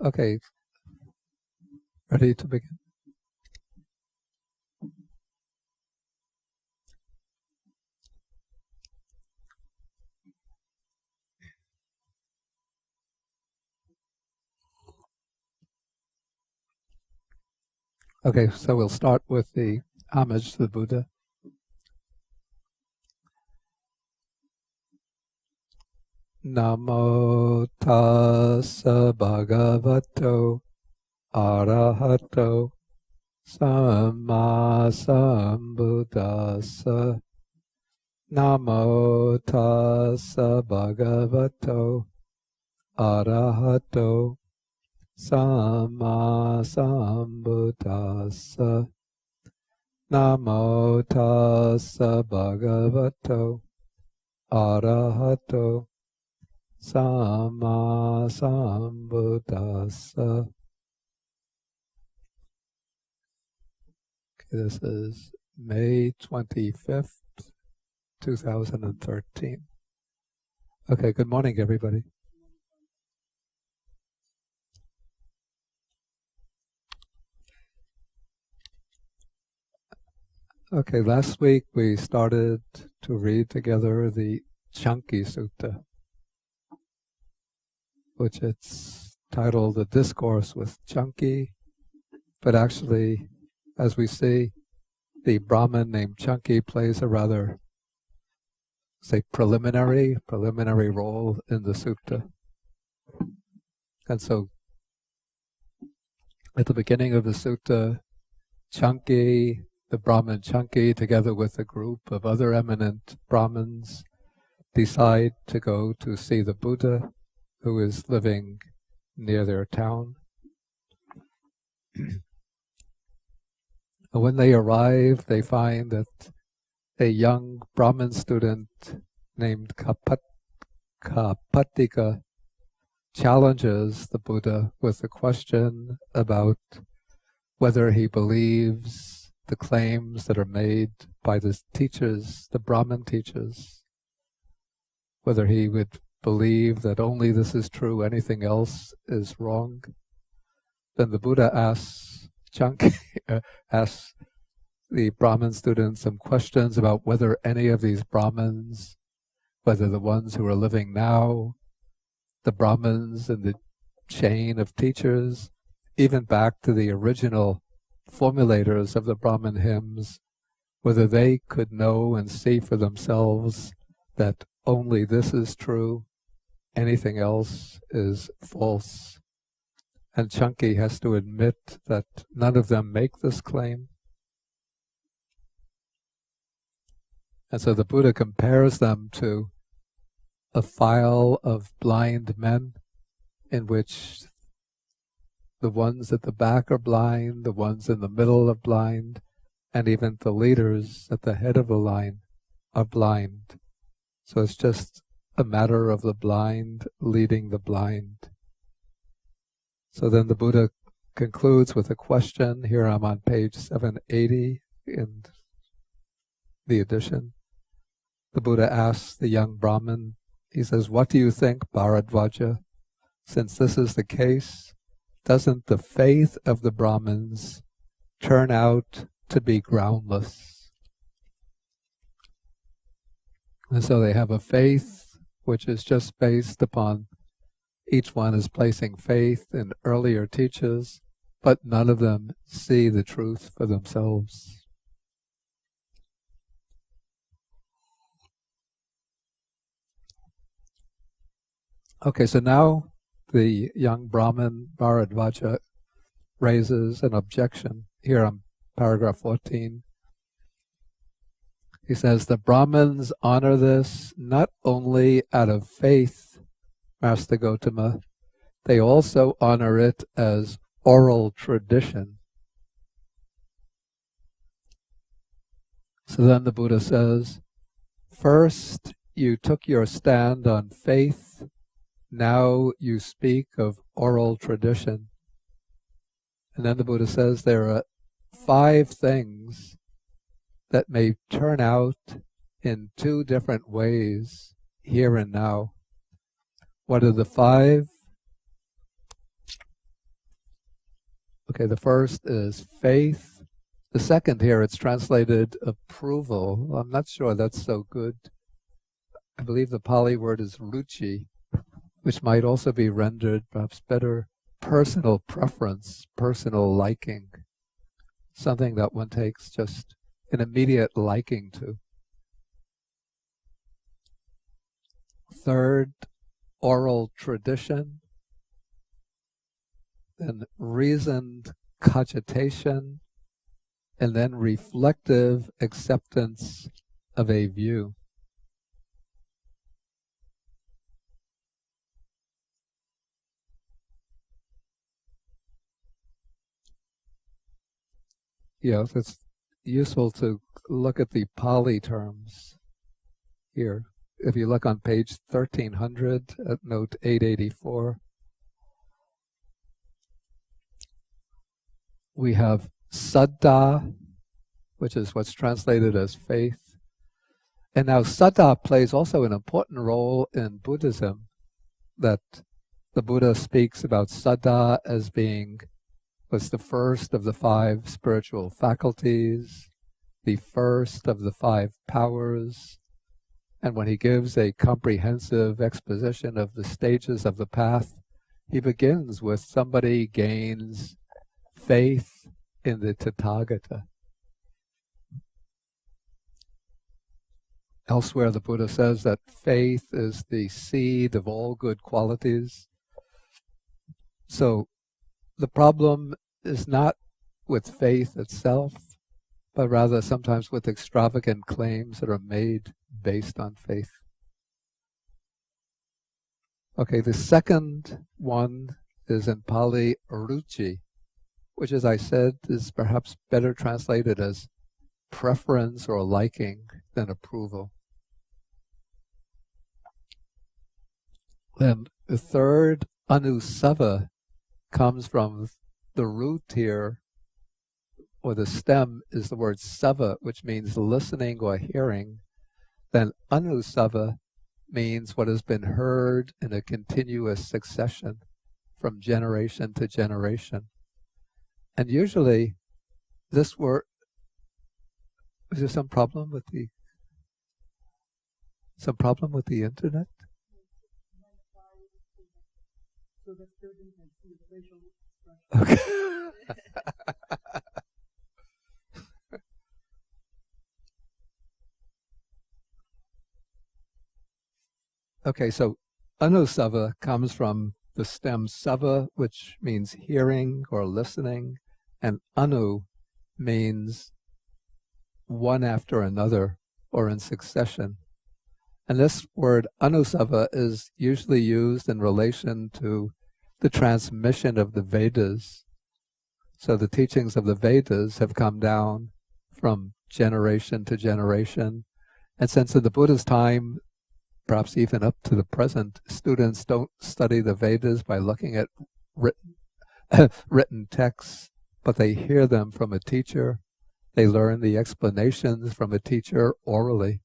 Okay, ready to begin? Okay, so we'll start with the homage to the Buddha. Namo tassa bhagavato arahato samma sambuddhassa. Namo tassa bhagavato arahato samma sambuddhassa. Namo tassa bhagavato arahato samma sambuddhassa. Okay, this is May 25th, 2013. Okay, good morning, everybody. Okay, last week we started to read together the Canki Sutta, which it's titled The Discourse with Canki, but actually, as we see, the brahmin named Canki plays a rather, say, preliminary role in the sutta. And so, at the beginning of the sutta, Canki, the Brahmin Canki, together with a group of other eminent Brahmins, decide to go to see the Buddha, who is living near their town. When they arrive, they find that a young Brahmin student named Kapatika challenges the Buddha with a question about whether he believes the claims that are made by the teachers, the Brahmin teachers, whether he would believe that only this is true, anything else is wrong. Then the Buddha asks asks the Brahmin student some questions about whether any of these Brahmins, whether the ones who are living now, the Brahmins in the chain of teachers, even back to the original formulators of the Brahmin hymns, whether they could know and see for themselves that only this is true, anything else is false. And Canki has to admit that none of them make this claim. And so the Buddha compares them to a file of blind men in which the ones at the back are blind, the ones in the middle are blind, and even the leaders at the head of the line are blind. So it's just a matter of the blind leading the blind. So then the Buddha concludes with a question. Here I'm on page 780 in the edition. The Buddha asks the young Brahmin, he says, "What do you think, Bharadvaja? Since this is the case, doesn't the faith of the Brahmins turn out to be groundless?" And so they have a faith which is just based upon each one is placing faith in earlier teachers, but none of them see the truth for themselves. Okay, so now the young Brahmin Bharadvaja raises an objection. Here on paragraph 14. He says, the Brahmins honor this not only out of faith, Master Gotama, they also honor it as oral tradition. So then the Buddha says, first you took your stand on faith, now you speak of oral tradition. And then the Buddha says there are 5 things that may turn out in 2 different ways here and now. What are the 5? Okay, the first is faith. The second here, it's translated approval. I'm not sure that's so good. I believe the Pali word is ruchi, which might also be rendered perhaps better personal preference, personal liking, something that one takes just an immediate liking to. Third, oral tradition. Then reasoned cogitation, and then reflective acceptance of a view. Yeah, it's useful to look at the Pali terms here. If you look on page 1300 at note 884, we have saddha, which is what's translated as faith. And now saddha plays also an important role in Buddhism, that the Buddha speaks about saddha as being was the first of the 5 spiritual faculties, the first of the 5 powers. And when he gives a comprehensive exposition of the stages of the path, he begins with somebody gains faith in the Tathagata. Elsewhere, the Buddha says that faith is the seed of all good qualities. So the problem is not with faith itself, but rather sometimes with extravagant claims that are made based on faith. Okay, the second one is in Pali, ruchi, which, as I said, is perhaps better translated as preference or liking than approval. Then the third, anusava, comes from the root here, or the stem is the word sava, which means listening or hearing. Then anusava means what has been heard in a continuous succession from generation to generation. And usually this word, is there some problem with the internet? Okay. Okay, so anusava comes from the stem sava, which means hearing or listening, and anu means one after another or in succession. And this word anusava is usually used in relation to the transmission of the Vedas. So the teachings of the Vedas have come down from generation to generation. And since in the Buddha's time, perhaps even up to the present, students don't study the Vedas by looking at written texts, but they hear them from a teacher. They learn the explanations from a teacher orally.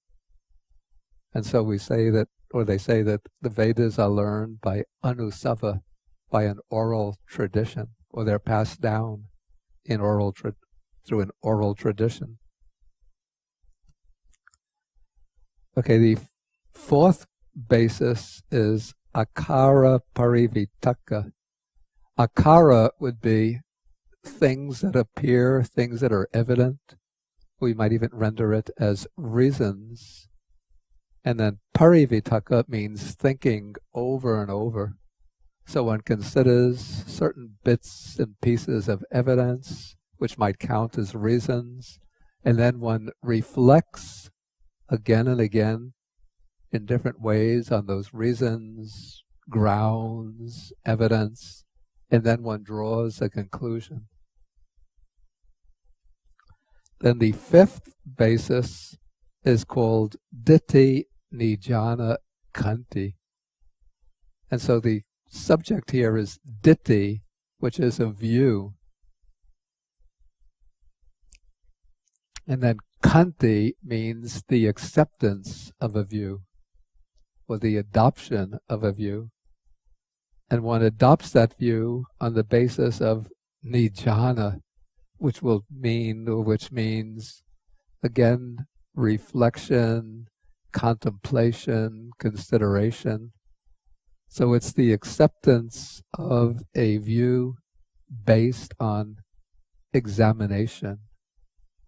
And so we say that, or they say that the Vedas are learned by anusava, by an oral tradition, or they're passed down in through an oral tradition. Okay, the fourth basis is akara parivitaka. Akara would be things that appear, things that are evident. We might even render it as reasons. And then parivitaka means thinking over and over. So one considers certain bits and pieces of evidence, which might count as reasons, and then one reflects again and again in different ways on those reasons, grounds, evidence, and then one draws a conclusion. Then the fifth basis is called Ditti Nijana Kanti. And so the subject here is Ditti, which is a view. And then Kanti means the acceptance of a view, or the adoption of a view. And one adopts that view on the basis of nijjhana, which means, again, reflection, contemplation, consideration. So it's the acceptance of a view based on examination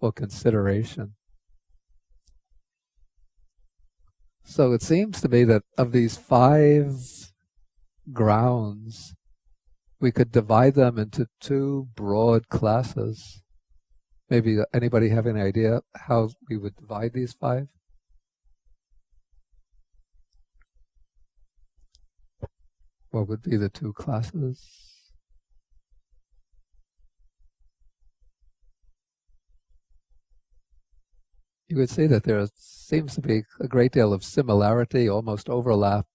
or consideration. So it seems to me that of these 5 grounds, we could divide them into 2 broad classes. Maybe anybody have any idea how we would divide these 5? What would be the 2 classes? You would see that there seems to be a great deal of similarity, almost overlap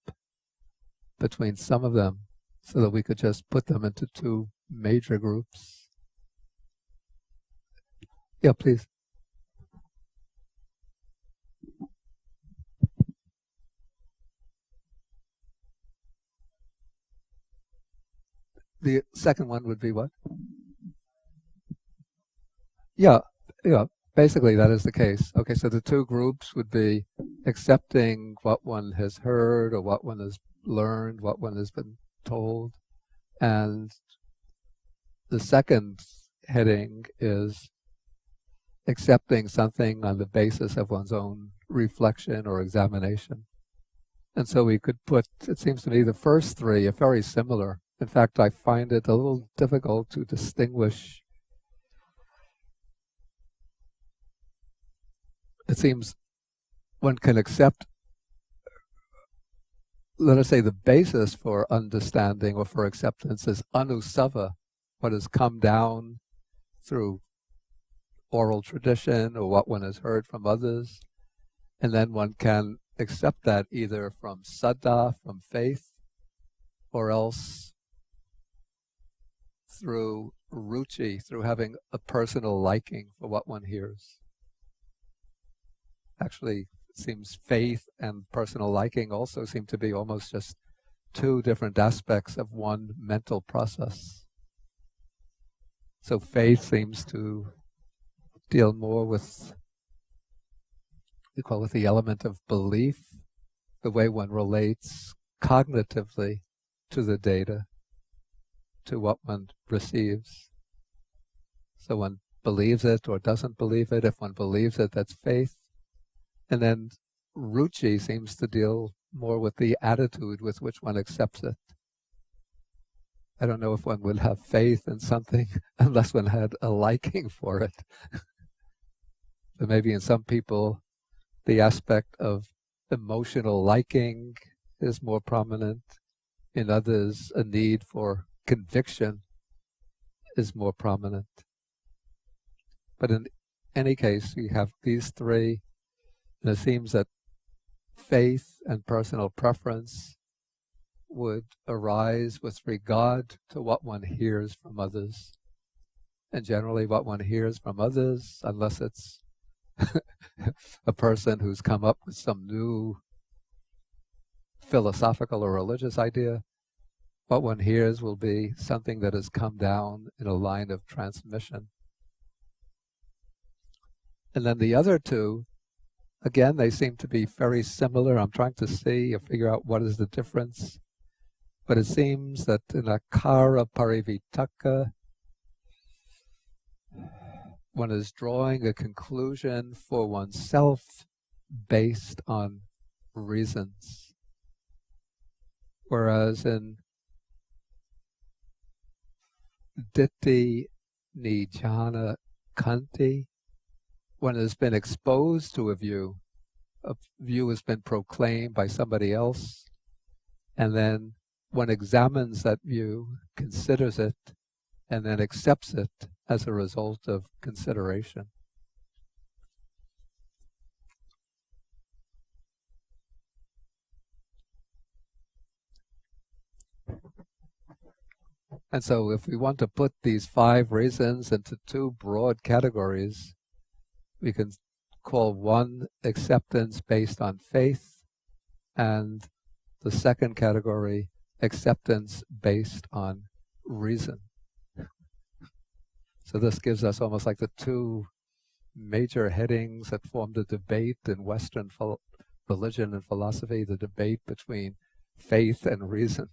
between some of them, so that we could just put them into 2 major groups. Yeah, please. The second one would be what? Yeah. Basically, that is the case. Okay, so the 2 groups would be accepting what one has heard or what one has learned, what one has been told. And the second heading is accepting something on the basis of one's own reflection or examination. And so we could put, it seems to me, the first 3 are very similar. In fact, I find it a little difficult to distinguish. It seems one can accept, let us say, the basis for understanding or for acceptance is anusava, what has come down through oral tradition or what one has heard from others. And then one can accept that either from saddha, from faith, or else through ruchi, through having a personal liking for what one hears. Actually, it seems faith and personal liking also seem to be almost just 2 different aspects of one mental process. So faith seems to deal more with, we call it the element of belief, the way one relates cognitively to the data, to what one receives. So one believes it or doesn't believe it. If one believes it, that's faith. And then ruchi seems to deal more with the attitude with which one accepts it. I don't know if one would have faith in something unless one had a liking for it. So maybe in some people, the aspect of emotional liking is more prominent. In others, a need for conviction is more prominent. But in any case, we have these 3, and it seems that faith and personal preference would arise with regard to what one hears from others. And generally what one hears from others, unless it's a person who's come up with some new philosophical or religious idea, what one hears will be something that has come down in a line of transmission. And then the other 2, again, they seem to be very similar. I'm trying to see or figure out what is the difference. But it seems that in akara parivitaka, one is drawing a conclusion for oneself based on reasons. Whereas in ditti nijjhana kanti, one has been exposed to a view has been proclaimed by somebody else, and then one examines that view, considers it, and then accepts it as a result of consideration. And so if we want to put these 5 reasons into 2 broad categories, we can call one acceptance based on faith, and the second category acceptance based on reason. So this gives us almost like the two major headings that formed a debate in Western religion and philosophy, the debate between faith and reason.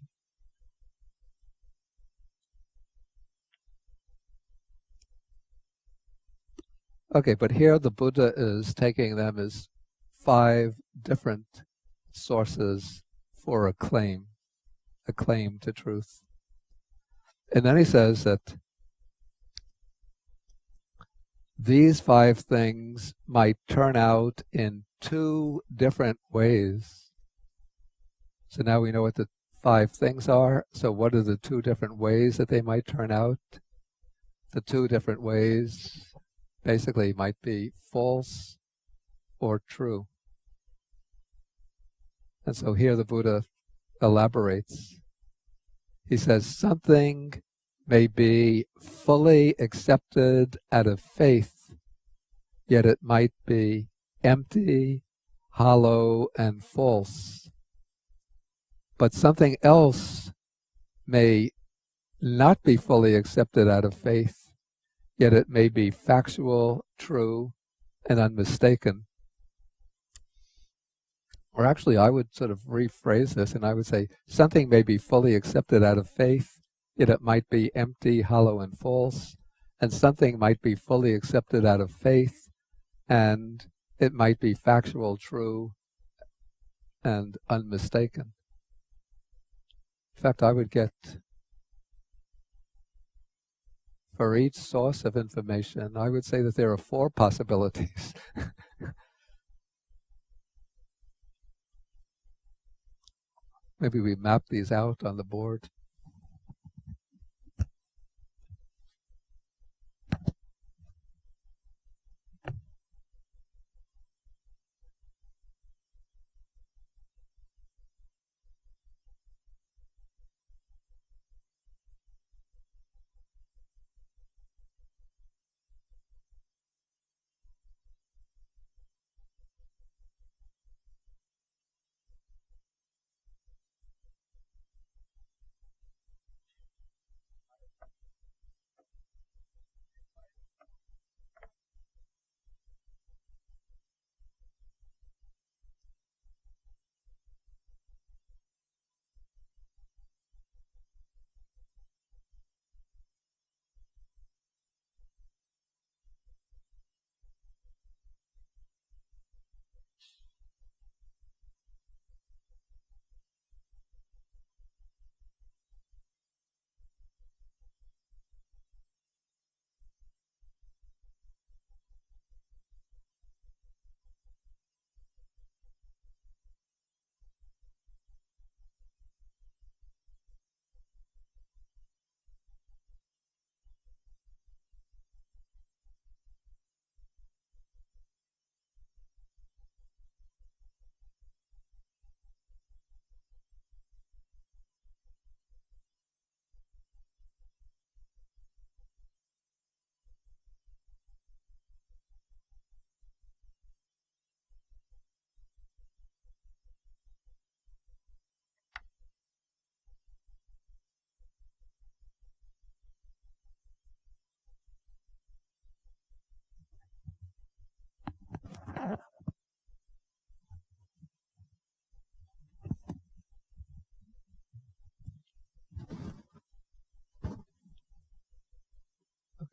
Okay, but here the Buddha is taking them as 5 different sources for a claim to truth. And then he says that these 5 things might turn out in 2 different ways. So now we know what the 5 things are. So what are the 2 different ways that they might turn out? The 2 different ways basically might be false or true. And so here the Buddha elaborates. He says something may be fully accepted out of faith, yet it might be empty, hollow, and false. But something else may not be fully accepted out of faith, yet it may be factual, true, and unmistaken. Or actually, I would sort of rephrase this, and I would say something may be fully accepted out of faith, yet it might be empty, hollow, and false. And something might be fully accepted out of faith, and it might be factual, true, and unmistaken. In fact, I would get, for each source of information, I would say that there are 4 possibilities. Maybe we map these out on the board.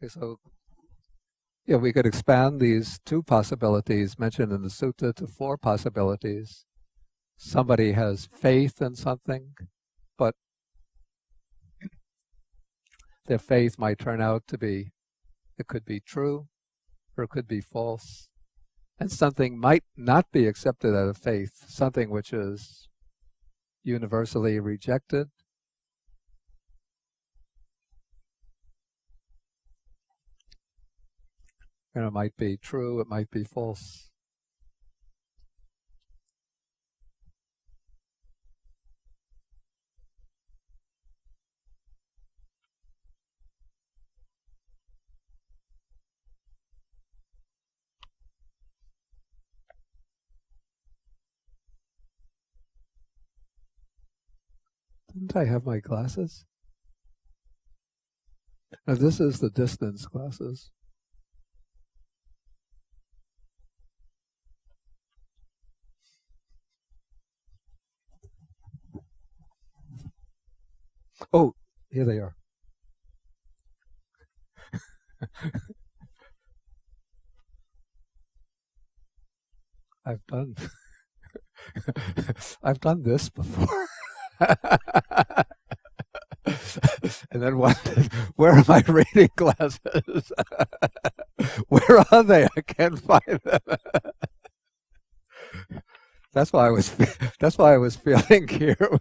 Okay, so yeah, we could expand these 2 possibilities mentioned in the sutta to 4 possibilities. Somebody has faith in something, but their faith might turn out to be, it could be true or it could be false. And something might not be accepted out of faith, something which is universally rejected. And it might be true, it might be false. Didn't I have my glasses? Now this is the distance classes. Oh, here they are. I've done this before. And then wondered, where are my reading glasses? Where are they? I can't find them. That's why I was feeling here.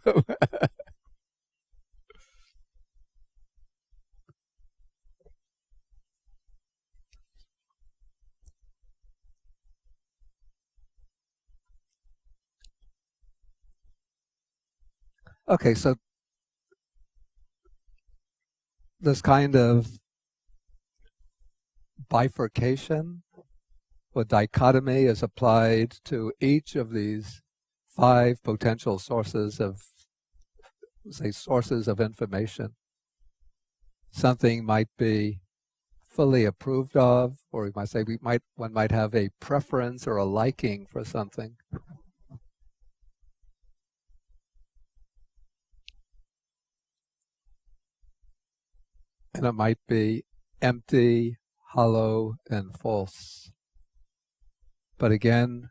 Okay, so this kind of bifurcation or dichotomy is applied to each of these 5 potential sources of, say, sources of information. Something might be fully approved of, or we might say one might have a preference or a liking for something. And it might be empty, hollow, and false. But again,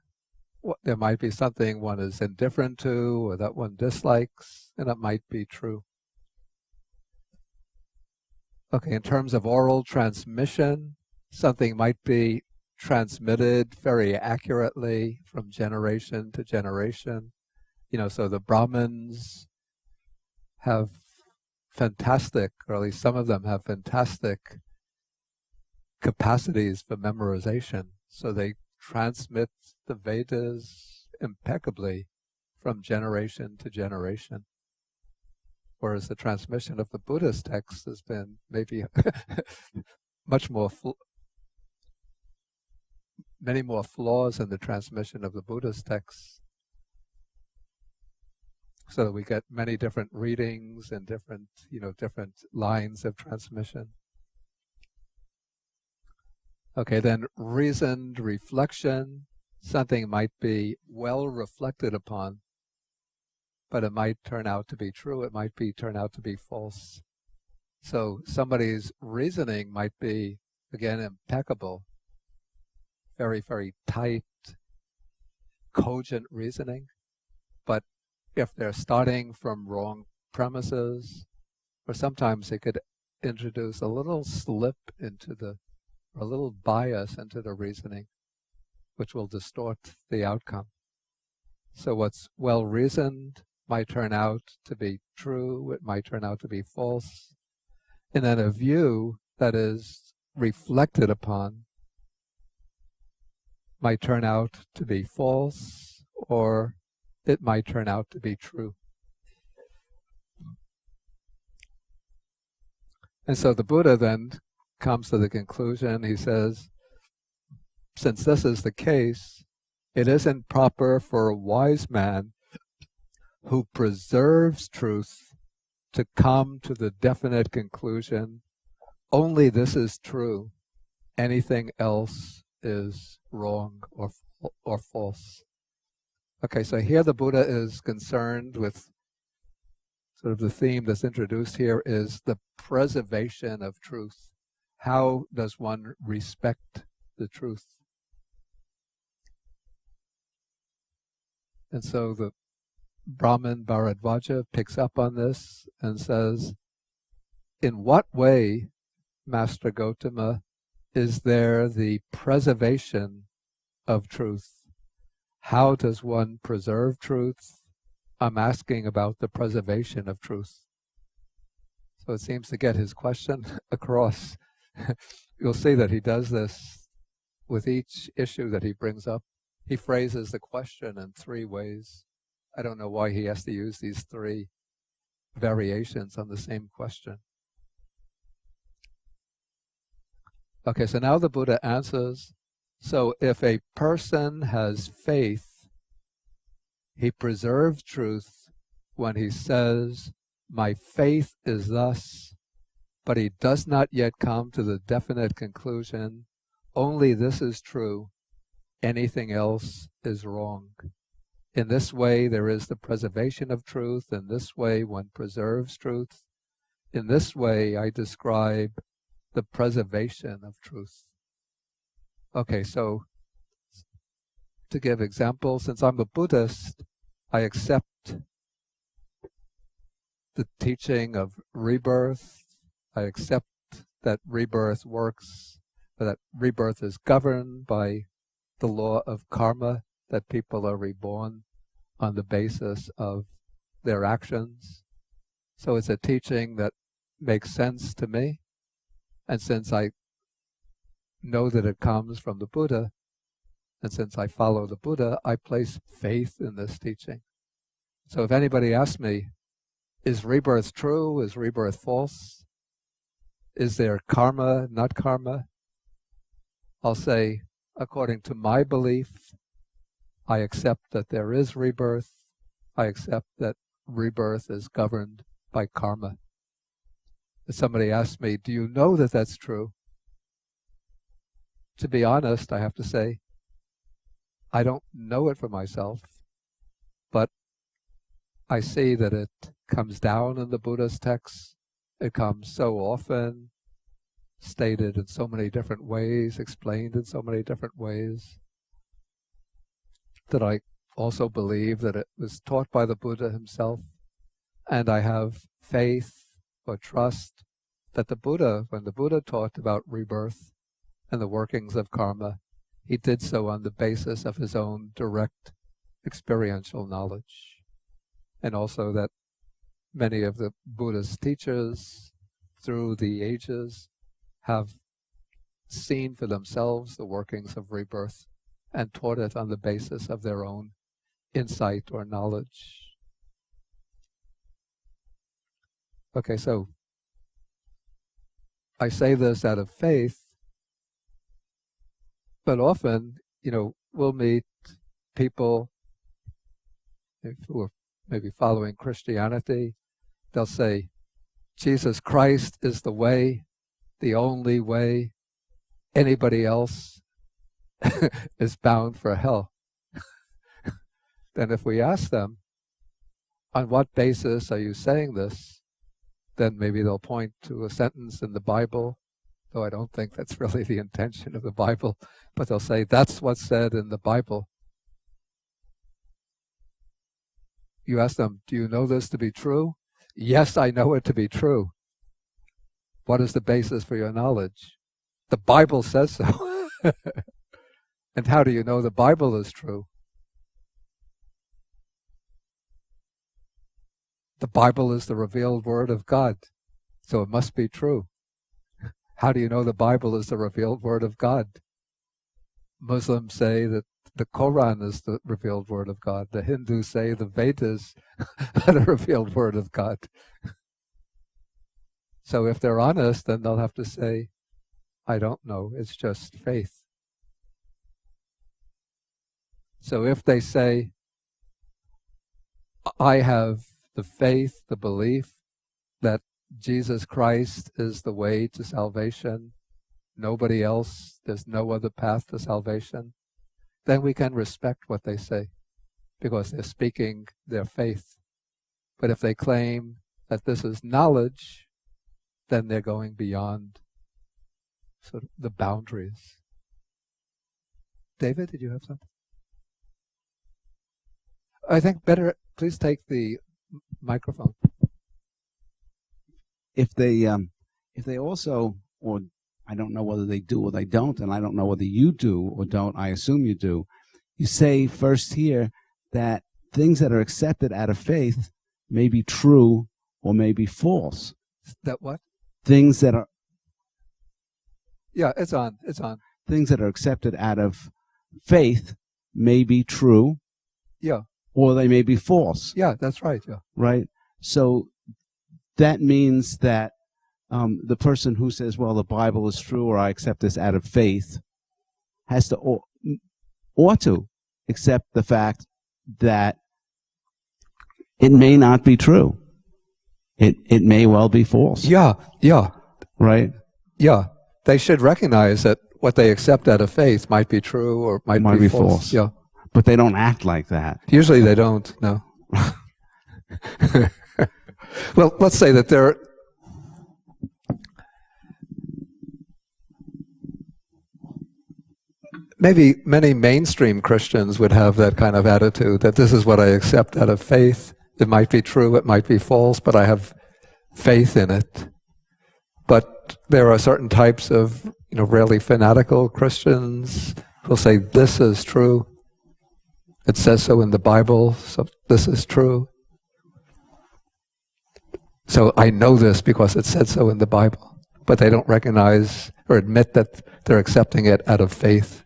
there might be something one is indifferent to or that one dislikes, and it might be true. Okay, in terms of oral transmission, something might be transmitted very accurately from generation to generation. So the Brahmins have fantastic, or at least some of them have fantastic capacities for memorization. So they transmit the Vedas impeccably from generation to generation. Whereas the transmission of the Buddhist texts has been maybe many more flaws in the transmission of the Buddhist texts. So that we get many different readings and different lines of transmission. Okay, then reasoned reflection. Something might be well reflected upon, but it might turn out to be true. It might turn out to be false. So somebody's reasoning might be, again, impeccable, very, very tight, cogent reasoning, but if they're starting from wrong premises, or sometimes it could introduce a little slip a little bias into the reasoning, which will distort the outcome. So what's well reasoned might turn out to be true, it might turn out to be false. And then a view that is reflected upon might turn out to be false, or it might turn out to be true. And so the Buddha then comes to the conclusion, he says, since this is the case, it isn't proper for a wise man who preserves truth to come to the definite conclusion, only this is true, anything else is wrong or false. Okay, so here the Buddha is concerned with sort of the theme that's introduced here is the preservation of truth. How does one respect the truth? And so the Brahmin Bharadvaja picks up on this and says, in what way, Master Gotama, is there the preservation of truth? How does one preserve truth? I'm asking about the preservation of truth. So it seems to get his question across. You'll see that he does this with each issue that he brings up. He phrases the question in 3 ways. I don't know why he has to use these 3 variations on the same question. Okay, so now the Buddha answers, so if a person has faith, he preserves truth when he says, my faith is thus, but he does not yet come to the definite conclusion, only this is true, anything else is wrong. In this way, there is the preservation of truth. In this way, one preserves truth. In this way, I describe the preservation of truth. Okay, so to give examples, since I'm a Buddhist, I accept the teaching of rebirth. I accept that rebirth works, that rebirth is governed by the law of karma, that people are reborn on the basis of their actions. So it's a teaching that makes sense to me. And since I know that it comes from the Buddha, and since I follow the Buddha, I place faith in this teaching. So if anybody asks me, is rebirth true? Is rebirth false? Is there karma, not karma? I'll say, according to my belief, I accept that there is rebirth. I accept that rebirth is governed by karma. If somebody asks me, do you know that that's true? To be honest, I have to say, I don't know it for myself, but I see that it comes down in the Buddha's texts. It comes so often, stated in so many different ways, explained in so many different ways, that I also believe that it was taught by the Buddha himself. And I have faith or trust that the Buddha, when the Buddha taught about rebirth and the workings of karma, he did so on the basis of his own direct experiential knowledge. And also that many of the Buddha's teachers through the ages have seen for themselves the workings of rebirth and taught it on the basis of their own insight or knowledge. Okay, so I say this out of faith, but often, we'll meet people who are maybe following Christianity. They'll say, Jesus Christ is the way, the only way. Anybody else is bound for hell. Then if we ask them, on what basis are you saying this? Then maybe they'll point to a sentence in the Bible, though I don't think that's really the intention of the Bible, but they'll say, that's what's said in the Bible. You ask them, do you know this to be true? Yes, I know it to be true. What is the basis for your knowledge? The Bible says so. And how do you know the Bible is true? The Bible is the revealed word of God, so it must be true. How do you know the Bible is the revealed word of God? Muslims say that the Quran is the revealed word of God. The Hindus say the Vedas are the revealed word of God. So if they're honest, then they'll have to say, I don't know, it's just faith. So if they say, I have the faith, the belief that Jesus Christ is the way to salvation, nobody else, there's no other path to salvation, then we can respect what they say, because they're speaking their faith. But if they claim that this is knowledge, then they're going beyond sort of the boundaries. David, did you have something? I think better, please take the microphone. If they also, or I don't know whether they do or they don't, and I don't know whether you do or don't, I assume you do, you say first here that things that are accepted out of faith may be true or may be false. That what? Things that are... Yeah, it's on. Things that are accepted out of faith may be true. Yeah. Or they may be false. Yeah, that's right. Yeah. Right? So that means that the person who says, well, the Bible is true or I accept this out of faith has to, ought to accept the fact that it may not be true. It may well be false. Yeah. right? Yeah. They should recognize that what they accept out of faith might be true or might be false. Yeah. But they don't act like that. Usually they don't, no. Well, let's say that there maybe many mainstream Christians would have that kind of attitude, that this is what I accept out of faith. It might be true, it might be false, but I have faith in it. But there are certain types of, really fanatical Christians who'll say, this is true. It says so in the Bible, so this is true. So I know this because it said so in the Bible. But they don't recognize or admit that they're accepting it out of faith.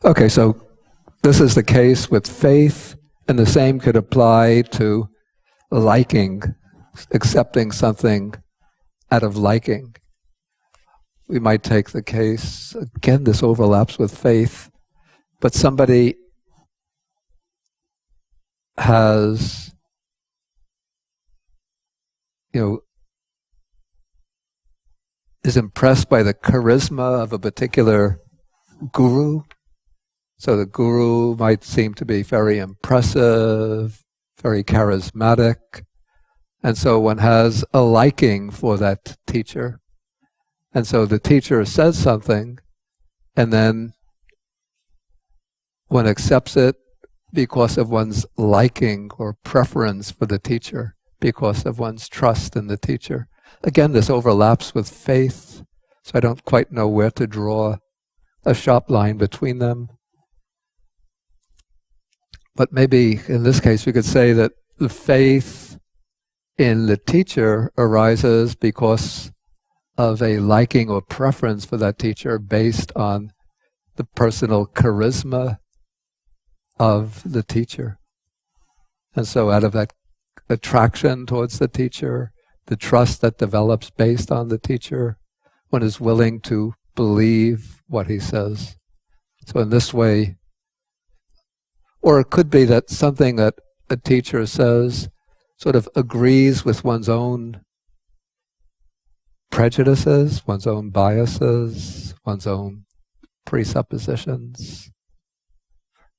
Okay, so this is the case with faith, and the same could apply to liking, accepting something out of liking. We might take the case, again, this overlaps with faith, but somebody has, is impressed by the charisma of a particular guru. So the guru might seem to be very impressive, very charismatic, and so one has a liking for that teacher. And so the teacher says something, and then one accepts it because of one's liking or preference for the teacher, because of one's trust in the teacher. Again, this overlaps with faith, so I don't quite know where to draw a sharp line between them. But maybe in this case we could say that the faith in the teacher arises because of a liking or preference for that teacher based on the personal charisma of the teacher. And so out of that attraction towards the teacher, the trust that develops based on the teacher, one is willing to believe what he says. So in this way, or it could be that something that a teacher says sort of agrees with one's own prejudices, one's own biases, one's own presuppositions.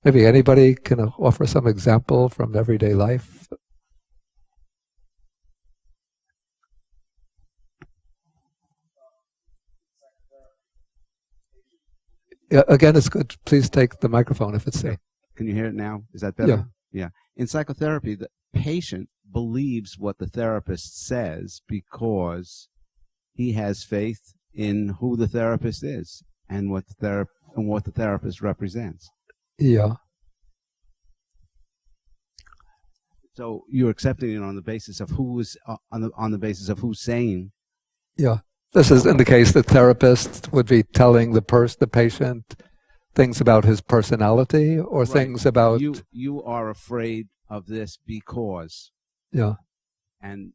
Maybe anybody can offer some example from everyday life. Yeah, again, it's good. Please take the microphone if it's safe. Can you hear it now? Is that better? Yeah. In psychotherapy, the patient believes what the therapist says because he has faith in who the therapist is and what the therapist represents. Yeah. So you're accepting it on the basis of on the basis of who's saying. Yeah. This is in the case the therapist would be telling the patient things about his personality or right. Things about... You are afraid of this because... Yeah. And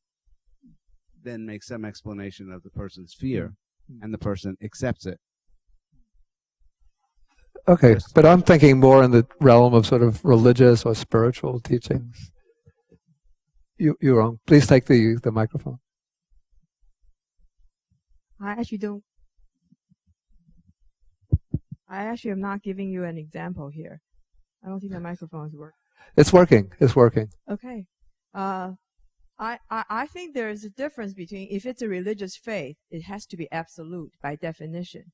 then make some explanation of the person's fear, and the person accepts it. Okay, but I'm thinking more in the realm of sort of religious or spiritual teachings. You're wrong. Please take the microphone. I actually am not giving you an example here. I don't think the microphone is working. It's working. It's working. Okay. I think there is a difference between, if it's a religious faith, it has to be absolute by definition.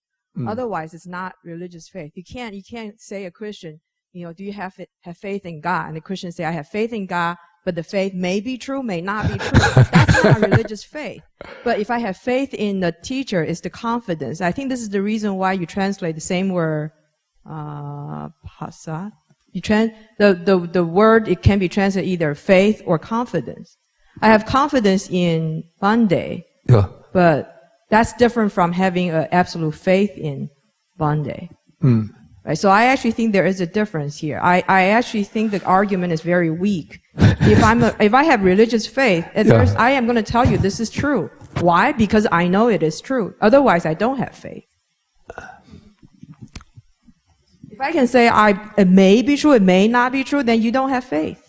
Otherwise, it's not religious faith. You can't say a Christian, do you have faith in God? And the Christian say, I have faith in God, but the faith may be true, may not be true. That's not religious faith. But if I have faith in the teacher, it's the confidence. I think this is the reason why you translate the same word, pasa. The word, it can be translated either faith or confidence. I have confidence in Bande, yeah. But that's different from having an absolute faith in Bande. Right? So I actually think there is a difference here. I actually think the argument is very weak. If I have religious faith, at first I am going to tell you this is true. Why? Because I know it is true. Otherwise, I don't have faith. If I can say it may be true, it may not be true, then you don't have faith.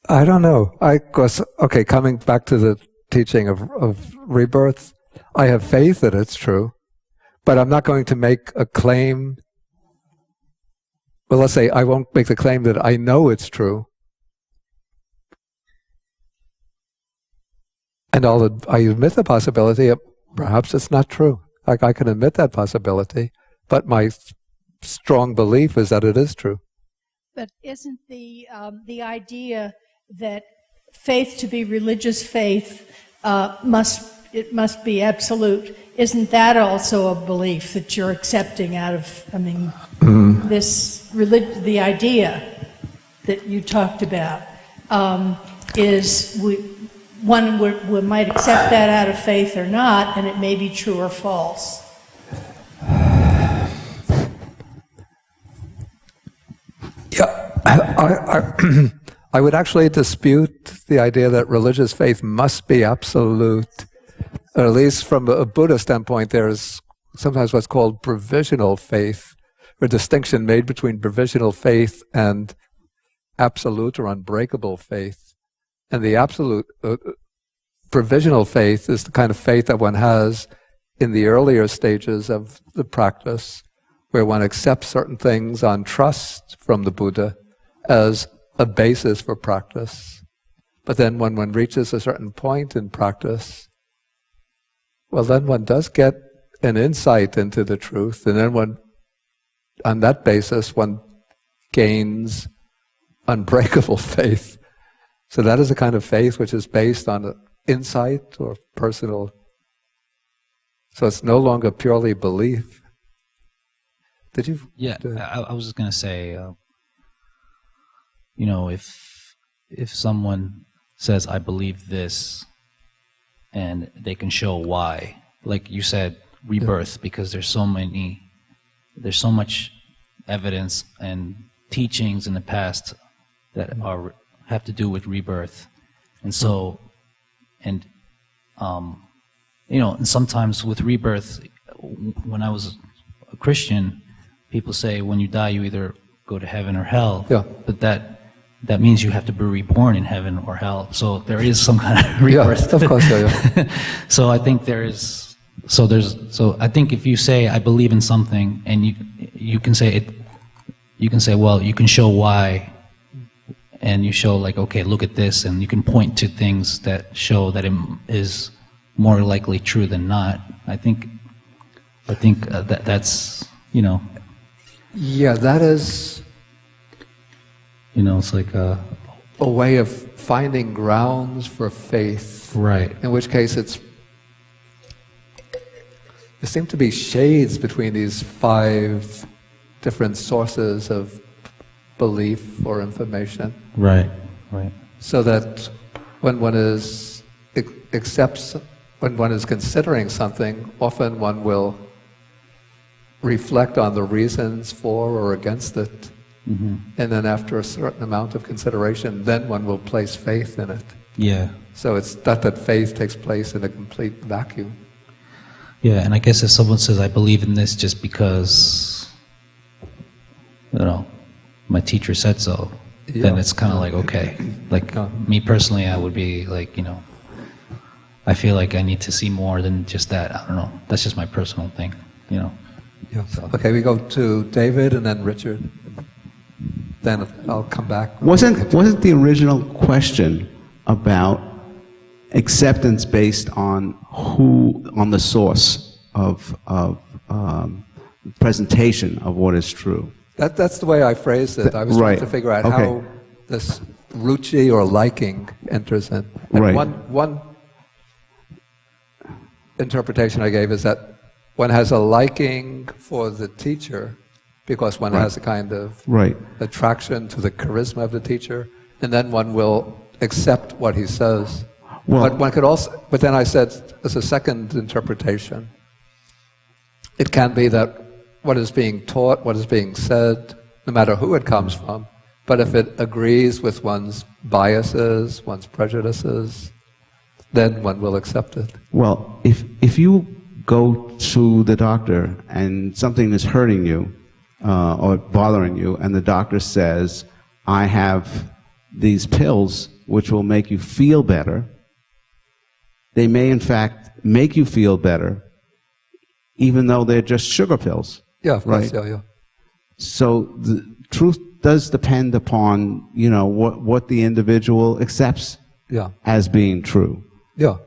I don't know. Coming back to the teaching of rebirth, I have faith that it's true, but I'm not going to make a claim. Well, let's say I won't make the claim that I know it's true. And I admit the possibility of perhaps it's not true. I can admit that possibility, but my strong belief is that it is true. But isn't the idea that faith, to be religious faith, must be absolute? Isn't that also a belief that you're accepting out of? I mean, the idea that you talked about is we might accept that out of faith or not, and it may be true or false. Yeah, I would actually dispute the idea that religious faith must be absolute. Or at least from a Buddhist standpoint, there's sometimes what's called provisional faith, a distinction made between provisional faith and absolute or unbreakable faith. And the absolute provisional faith is the kind of faith that one has in the earlier stages of the practice, where one accepts certain things on trust from the Buddha as a basis for practice. But then when one reaches a certain point in practice, well, then one does get an insight into the truth, and then on that basis, one gains unbreakable faith. So that is a kind of faith which is based on insight or personal. So it's no longer purely belief. Did you? Yeah, I was just going to say, if someone says, I believe this, and they can show why, like you said, rebirth, because there's so much evidence and teachings in the past that have to do with rebirth. And so, and sometimes with rebirth, when I was a Christian, people say when you die you either go to heaven or hell, but that means you have to be reborn in heaven or hell. So there is some kind of rebirth. Yeah, of course, yeah. So I think so I think if you say I believe in something, and you can say well, you can show why, and you show like, okay, look at this, and you can point to things that show that it is more likely true than not. I think that's Yeah, that is. It's like a way of finding grounds for faith. Right. In which case there seem to be shades between these 5 different sources of belief or information. Right. So that when one is considering something, often one will reflect on the reasons for or against it. Mm-hmm. And then after a certain amount of consideration, then one will place faith in it. Yeah. So it's not that faith takes place in a complete vacuum. Yeah, and I guess if someone says, I believe in this just because, my teacher said so, then it's kind of like, okay. Like, me personally, I would be like, I feel like I need to see more than just that. I don't know. That's just my personal thing, Yeah. So. Okay, we go to David and then Richard. Then I'll come back. Wasn't the original question about acceptance based on the source of presentation of what is true? That's the way I phrased it. I was trying to figure out how this ruchi or liking enters in. And one interpretation I gave is that one has a liking for the teacher because one has a kind of attraction to the charisma of the teacher, and then one will accept what he says. But one could also, but then I said, as a second interpretation, it can be that what is being taught, what is being said, no matter who it comes from, But if it agrees with one's biases, one's prejudices, then one will accept it. Well, if you go to the doctor and something is hurting you or bothering you, and the doctor says, I have these pills which will make you feel better, they may in fact make you feel better, even though they're just sugar pills. Yeah, of course, right? yeah. So the truth does depend upon, what the individual accepts as being true. Yeah.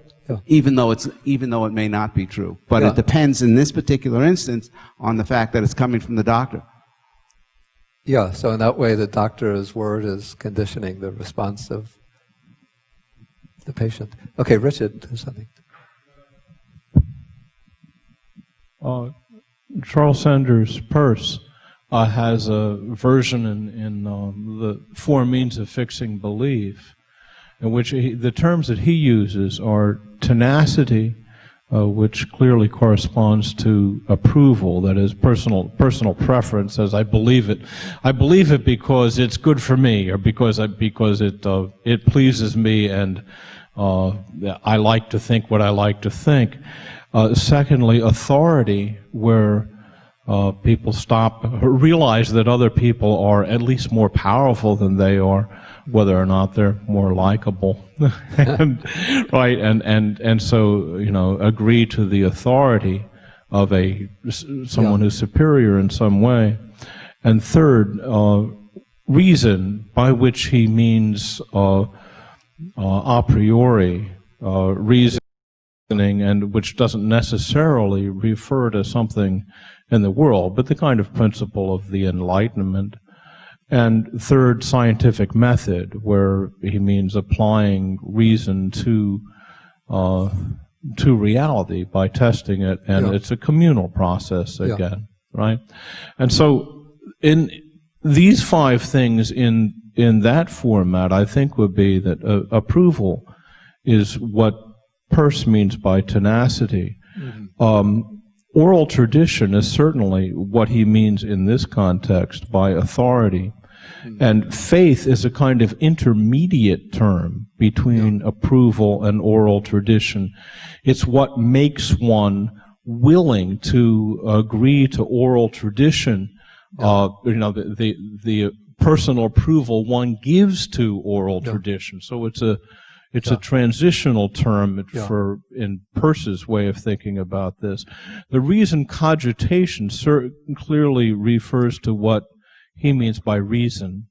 Even though it may not be true. But Yeah. it depends in this particular instance on the fact that it's coming from the doctor. Yeah, so in that way the doctor's word is conditioning the response of the patient. Okay, Richard, there's something. Charles Sanders Peirce has a version in the Four Means of Fixing Belief, in which the terms that he uses are tenacity, which clearly corresponds to approval, that is personal preference, as I believe it. I believe it because it's good for me, or because it pleases me, and I like to think what I like to think. Secondly, authority, where people realize that other people are at least more powerful than they are, whether or not they're more likable, right? And so agree to the authority of someone who's superior in some way. And third, reason, by which he means a priori reasoning, and which doesn't necessarily refer to something in the world, but the kind of principle of the Enlightenment. And third, scientific method, where he means applying reason to reality by testing it, and it's a communal process again, right? And so, in these five things in that format, I think would be that approval is what Peirce means by tenacity. Mm-hmm. Oral tradition is certainly what he means in this context by authority. Mm-hmm. And faith is a kind of intermediate term between approval and oral tradition. It's what makes one willing to agree to oral tradition, the personal approval one gives to oral tradition. So it's a transitional term in Peirce's way of thinking about this. The reason cogitation clearly refers to what he means by reason,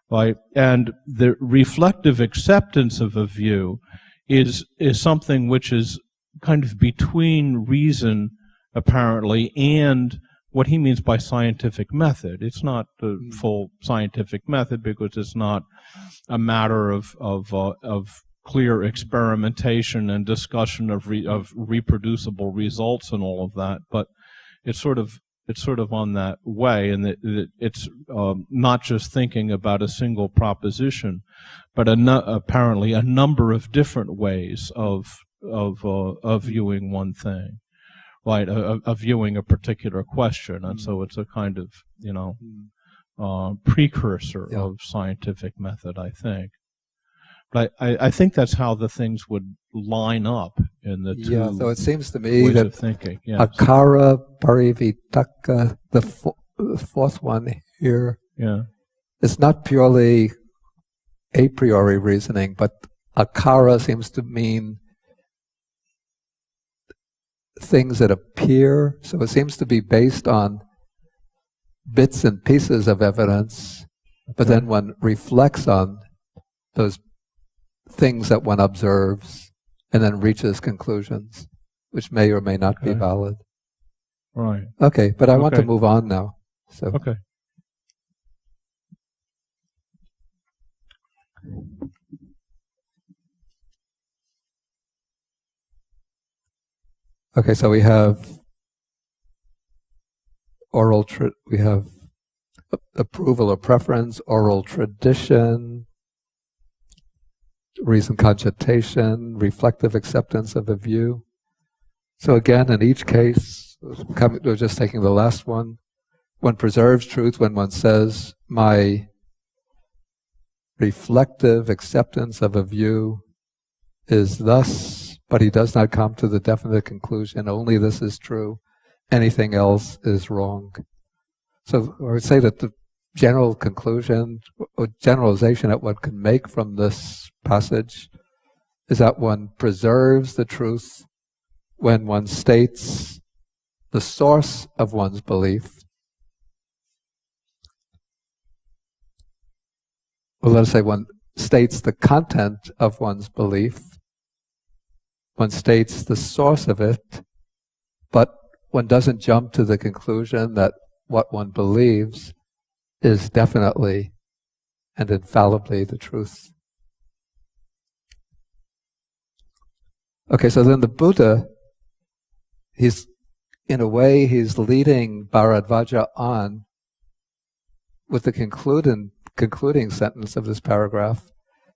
right? And the reflective acceptance of a view is something which is kind of between reason, apparently, and what he means by scientific method. It's not the full scientific method, because it's not a matter of clear experimentation and discussion of reproducible results and all of that, but it's sort of on that way, and it's not just thinking about a single proposition, but apparently a number of different ways of viewing one thing, right? Of viewing a particular question, and so it's a kind of precursor of scientific method, I think. But I think that's how the things would line up in the two Yeah, so it seems to me ways that of thinking. Yes. Akara Parivitaka, the fourth one here, it's not purely a priori reasoning, but Akara seems to mean things that appear. So it seems to be based on bits and pieces of evidence, but then one reflects on those things that one observes and then reaches conclusions, which may or may not be valid. Right. Okay, but I want to move on now. So. Okay. Okay, so we have we have approval or preference, oral tradition, reason cogitation, reflective acceptance of a view. So again, in each case, we're just taking the last one preserves truth when one says, my reflective acceptance of a view is thus, but he does not come to the definite conclusion, only this is true, anything else is wrong. So I would say that the general conclusion or generalization that one can make from this passage is that one preserves the truth when one states the source of one's belief. Well, let us say one states the content of one's belief, one states the source of it, but one doesn't jump to the conclusion that what one believes is definitely and infallibly the truth. Okay, so then the Buddha, in a way, he's leading Bharadvaja on with the concluding sentence of this paragraph.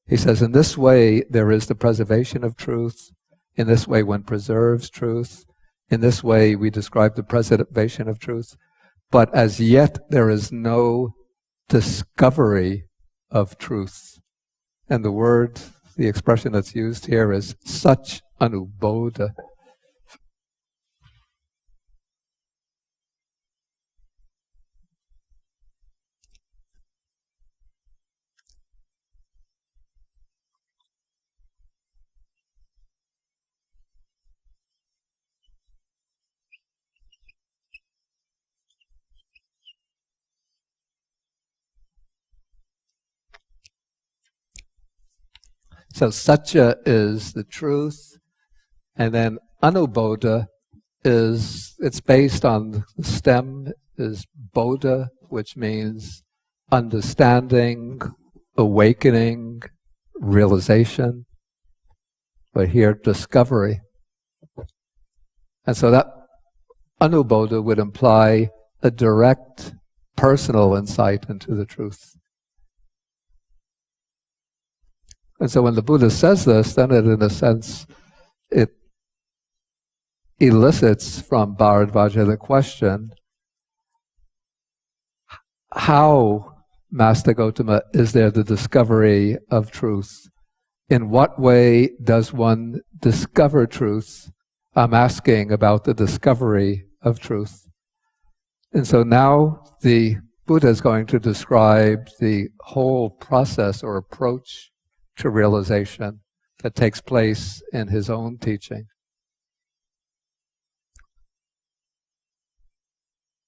He says, in this way, there is the preservation of truth. In this way, one preserves truth. In this way, we describe the preservation of truth. But as yet, there is no discovery of truth. And the expression that's used here is such anubodha. So satya is the truth, and then anubodha it's based on the stem is bodha, which means understanding, awakening, realization, but here discovery. And so that anubodha would imply a direct personal insight into the truth. And so when the Buddha says this, then it, in a sense, it elicits from Bharadvaja the question, how, Master Gotama, is there the discovery of truth? In what way does one discover truth? I'm asking about the discovery of truth. And so now the Buddha is going to describe the whole process or approach to realization that takes place in his own teaching.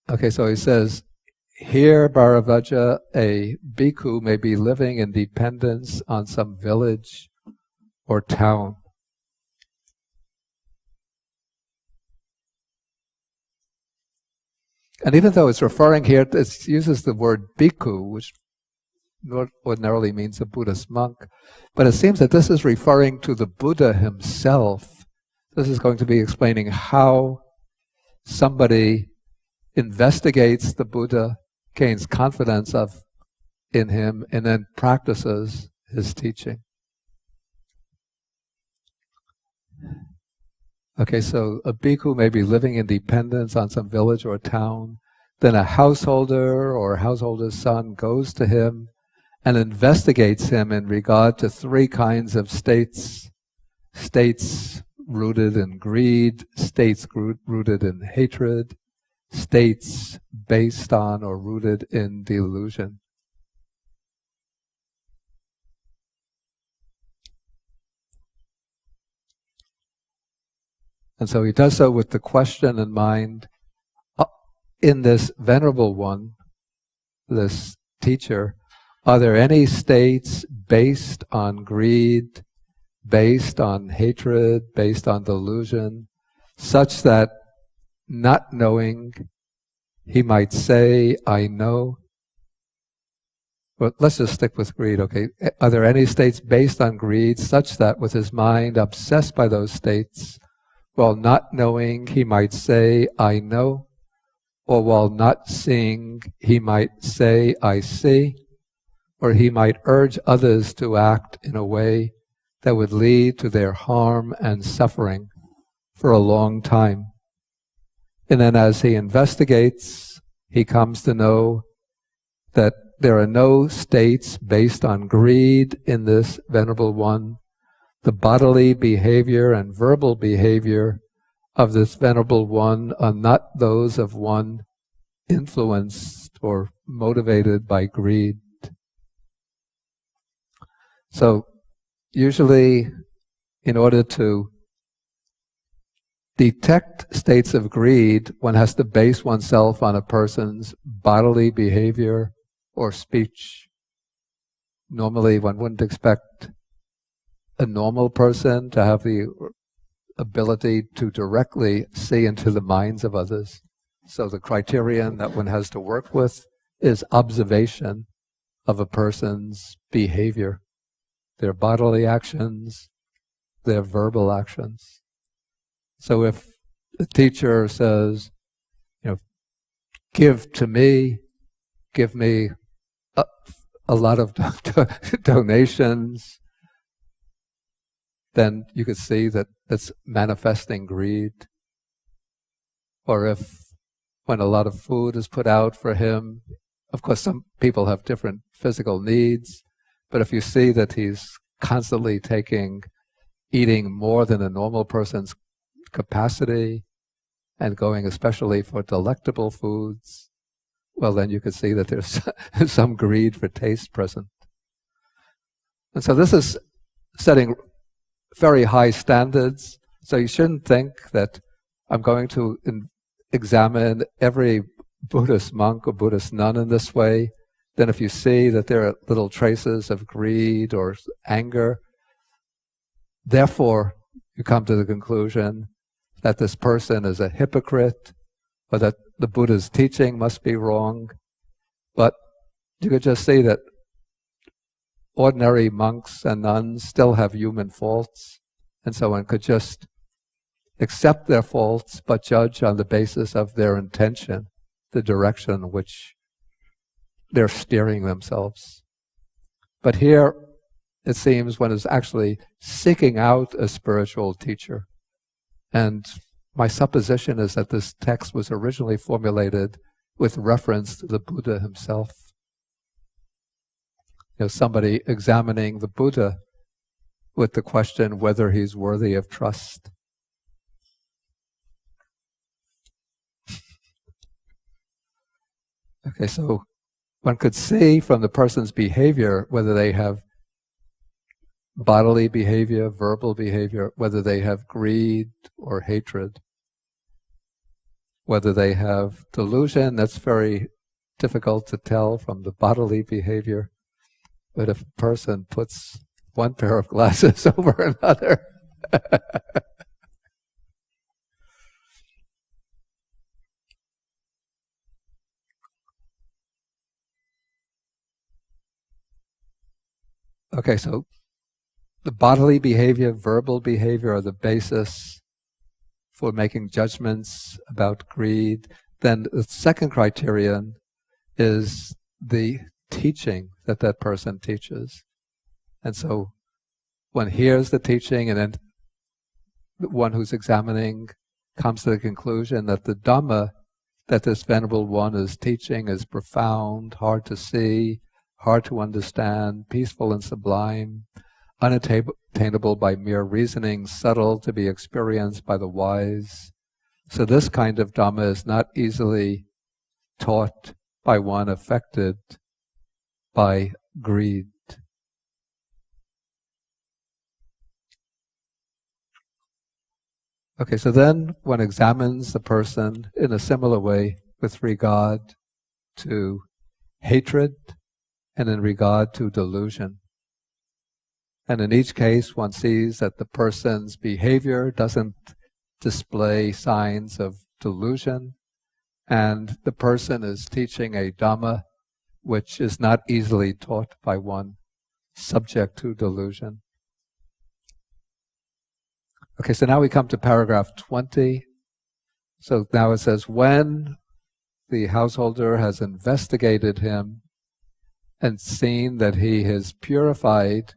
Okay, so he says, here, Bharadvaja, a bhikkhu may be living in dependence on some village or town. And even though it's referring here, it uses the word bhikkhu, which ordinarily means a Buddhist monk, but it seems that this is referring to the Buddha himself. This is going to be explaining how somebody investigates the Buddha, gains confidence in him, and then practices his teaching. Okay, so a bhikkhu may be living in dependence on some village or town. Then a householder or householder's son goes to him and investigates him in regard to three kinds of states. States rooted in greed, states rooted in hatred, states based on or rooted in delusion. And so he does so with the question in mind, in this venerable one, this teacher, are there any states based on greed, based on hatred, based on delusion, such that not knowing, he might say, I know? But let's just stick with greed, okay? Are there any states based on greed, such that with his mind obsessed by those states, while not knowing, he might say, I know? Or while not seeing, he might say, I see? Or he might urge others to act in a way that would lead to their harm and suffering for a long time. And then as he investigates, he comes to know that there are no states based on greed in this Venerable One. The bodily behavior and verbal behavior of this Venerable One are not those of one influenced or motivated by greed. So usually, in order to detect states of greed, one has to base oneself on a person's bodily behavior or speech. Normally, one wouldn't expect a normal person to have the ability to directly see into the minds of others. So the criterion that one has to work with is observation of a person's behavior, their bodily actions, their verbal actions. So if the teacher says, give to me, give me a lot of donations, then you could see that it's manifesting greed. Or if when a lot of food is put out for him, of course some people have different physical needs, but if you see that he's constantly eating more than a normal person's capacity and going especially for delectable foods, well then you could see that there's some greed for taste present. And so this is setting very high standards, so you shouldn't think that I'm going to examine every Buddhist monk or Buddhist nun in this way. Then if you see that there are little traces of greed or anger, therefore you come to the conclusion that this person is a hypocrite, or that the Buddha's teaching must be wrong. But you could just see that ordinary monks and nuns still have human faults, and so one could just accept their faults, but judge on the basis of their intention, the direction in which they're steering themselves. But here, it seems one is actually seeking out a spiritual teacher. And my supposition is that this text was originally formulated with reference to the Buddha himself. Somebody examining the Buddha with the question whether he's worthy of trust. Okay, so one could see from the person's behavior whether they have bodily behavior, verbal behavior, whether they have greed or hatred. Whether they have delusion, that's very difficult to tell from the bodily behavior. But if a person puts one pair of glasses over another, okay, so the bodily behavior, verbal behavior are the basis for making judgments about greed. Then the second criterion is the teaching that that person teaches. And so one hears the teaching, and then the one who's examining comes to the conclusion that the Dhamma that this Venerable One is teaching is profound, hard to see, hard to understand, peaceful and sublime, unattainable by mere reasoning, subtle to be experienced by the wise. So this kind of Dhamma is not easily taught by one affected by greed. Okay, so then one examines the person in a similar way with regard to hatred and in regard to delusion. And in each case, one sees that the person's behavior doesn't display signs of delusion, and the person is teaching a Dhamma which is not easily taught by one subject to delusion. Okay, so now we come to paragraph 20. So now it says, when the householder has investigated him and seen that he is purified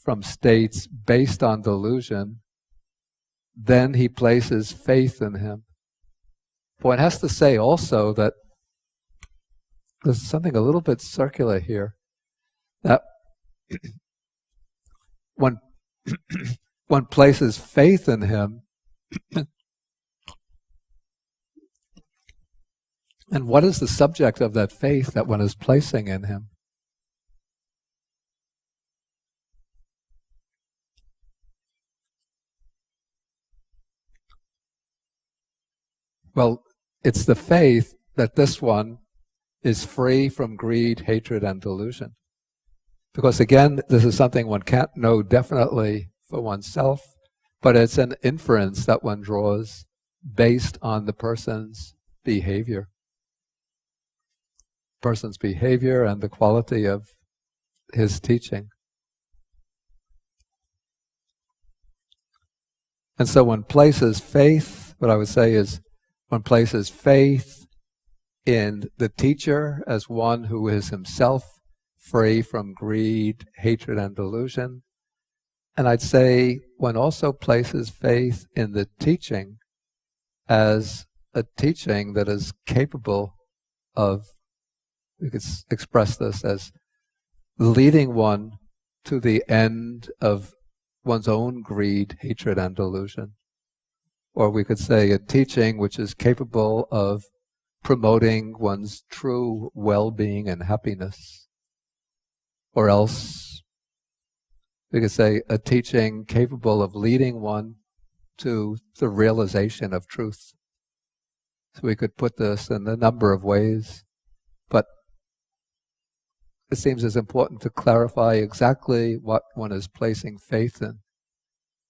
from states based on delusion, then he places faith in him. But one has to say also that there's something a little bit circular here, that one places faith in him, and what is the subject of that faith that one is placing in him? Well, it's the faith that this one is free from greed, hatred, and delusion. Because again, this is something one can't know definitely for oneself, but it's an inference that one draws based on the person's behavior. Person's behavior and the quality of his teaching. And so one places faith, what I would say is, one places faith in the teacher as one who is himself free from greed, hatred, and delusion. And I'd say one also places faith in the teaching as a teaching that is capable of, we could express this as leading one to the end of one's own greed, hatred, and delusion. Or we could say a teaching which is capable of promoting one's true well-being and happiness. Or else we could say a teaching capable of leading one to the realization of truth. So we could put this in a number of ways, but it seems as important to clarify exactly what one is placing faith in.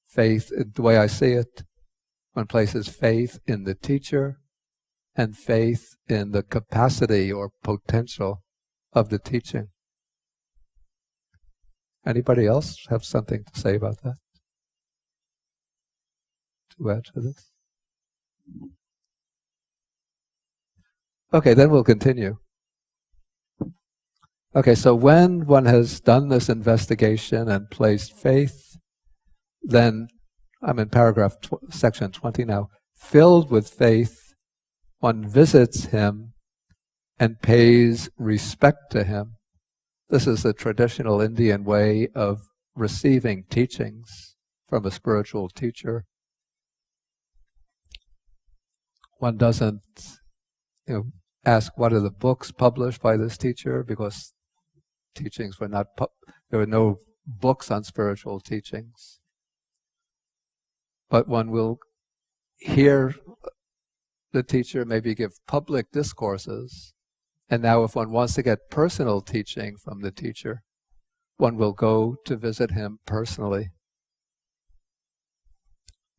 Faith, the way I see it, one places faith in the teacher and faith in the capacity or potential of the teaching. Anybody else have something to say about that? To add to this? Okay, then we'll continue. Okay, so when one has done this investigation and placed faith, then I'm in section 20 now. Filled with faith, one visits him and pays respect to him. This is the traditional Indian way of receiving teachings from a spiritual teacher. One doesn't, ask what are the books published by this teacher, because teachings were not, there were no books on spiritual teachings. But one will hear the teacher maybe give public discourses, and now if one wants to get personal teaching from the teacher, one will go to visit him personally.